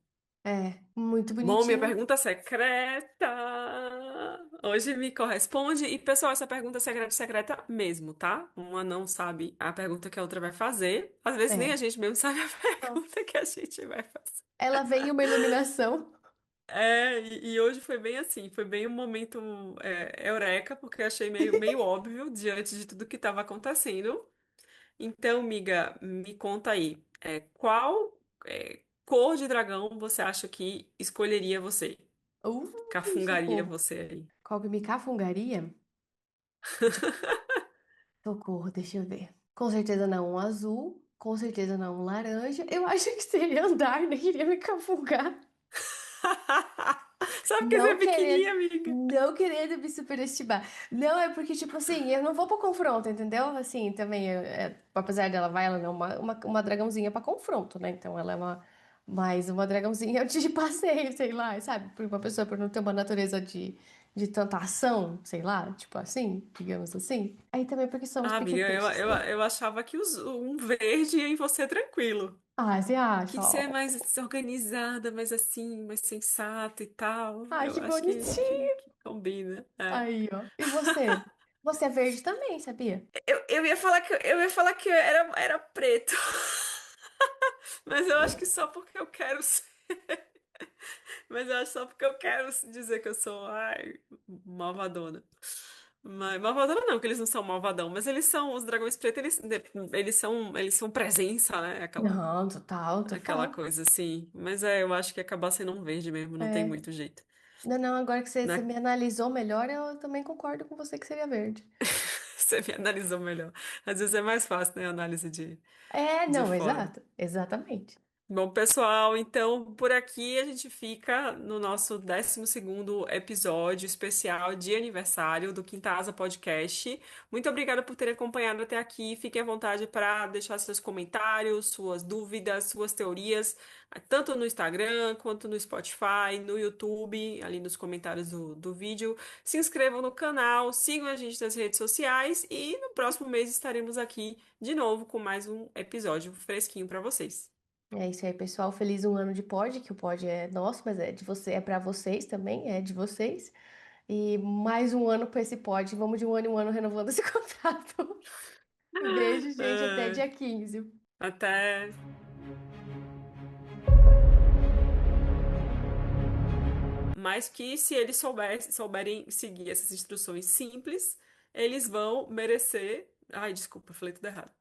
S1: É, muito
S2: Bom, minha
S1: bonitinho.
S2: pergunta secreta hoje me corresponde. E, pessoal, essa pergunta secreta, secreta mesmo, tá? Uma não sabe a pergunta que a outra vai fazer. Às vezes nem a
S1: É.
S2: gente mesmo sabe a
S1: Não.
S2: pergunta que a gente vai fazer.
S1: Ela vem em uma iluminação.
S2: E hoje foi bem assim, foi bem um momento eureka, porque eu achei meio óbvio diante de tudo que estava acontecendo. Então, miga, me conta aí, qual cor de dragão você acha que escolheria você? Cafungaria
S1: Socorro.
S2: você aí?
S1: Qual que me cafungaria? Socorro, deixa eu ver. Com certeza não um azul, com certeza não um laranja. Eu acho que seria andar, né? Queria me cafungar.
S2: Só porque você é
S1: Não querendo,
S2: pequenininha, amiga.
S1: não querendo me superestimar. Não, é porque, tipo assim, eu não vou pro confronto, entendeu? Assim, também, apesar dela vai, ela não é uma dragãozinha pra confronto, né? Então ela é mais uma dragãozinha de passeio, sei lá, sabe? Por uma pessoa por não ter uma natureza de tanta ação, sei lá, tipo assim, digamos assim. Aí também porque somos
S2: Ah, amiga,
S1: piquetuchos.
S2: eu achava que um verde ia em você tranquilo.
S1: Ah, você
S2: Que
S1: acha?
S2: você é
S1: Ó.
S2: mais desorganizada, mais assim, mais sensata e tal.
S1: Ai,
S2: Eu
S1: que
S2: acho
S1: bonitinho.
S2: que combina. É.
S1: Aí, ó. E você? Você é verde também, sabia?
S2: Eu ia falar eu ia falar que era preto, mas eu acho que só porque eu quero ser. Mas eu acho só porque eu quero dizer que eu sou, ai, malvadona. Mas, malvadona não, que eles não são malvadão, mas eles são, os dragões pretos, eles são presença, né?
S1: Não, total,
S2: Aquela
S1: total.
S2: coisa assim. Mas eu acho que ia acabar sendo um verde mesmo, não tem
S1: É.
S2: muito jeito.
S1: Não, não, agora que você
S2: Né?
S1: me analisou melhor, eu também concordo com você que seria verde.
S2: Você me analisou melhor. Às vezes é mais fácil, né? A análise
S1: É,
S2: de
S1: não,
S2: fora.
S1: exato. Exatamente.
S2: Bom, pessoal, então por aqui a gente fica no nosso 12º episódio especial de aniversário do Quinta Asa Podcast. Muito obrigada por ter acompanhado até aqui. Fiquem à vontade para deixar seus comentários, suas dúvidas, suas teorias, tanto no Instagram quanto no Spotify, no YouTube, ali nos comentários do vídeo. Se inscrevam no canal, sigam a gente nas redes sociais e no próximo mês estaremos aqui de novo com mais um episódio fresquinho para vocês.
S1: É isso aí, pessoal. Feliz um ano de pod, que o pod é nosso, mas é de você, é para vocês também, é de vocês. E mais um ano com esse pod. Vamos de um ano em um ano renovando esse contrato. Beijo, gente. Até
S2: Ah,
S1: dia 15.
S2: até. Mas que se eles souberem seguir essas instruções simples, eles vão merecer. Ai, desculpa, falei tudo errado.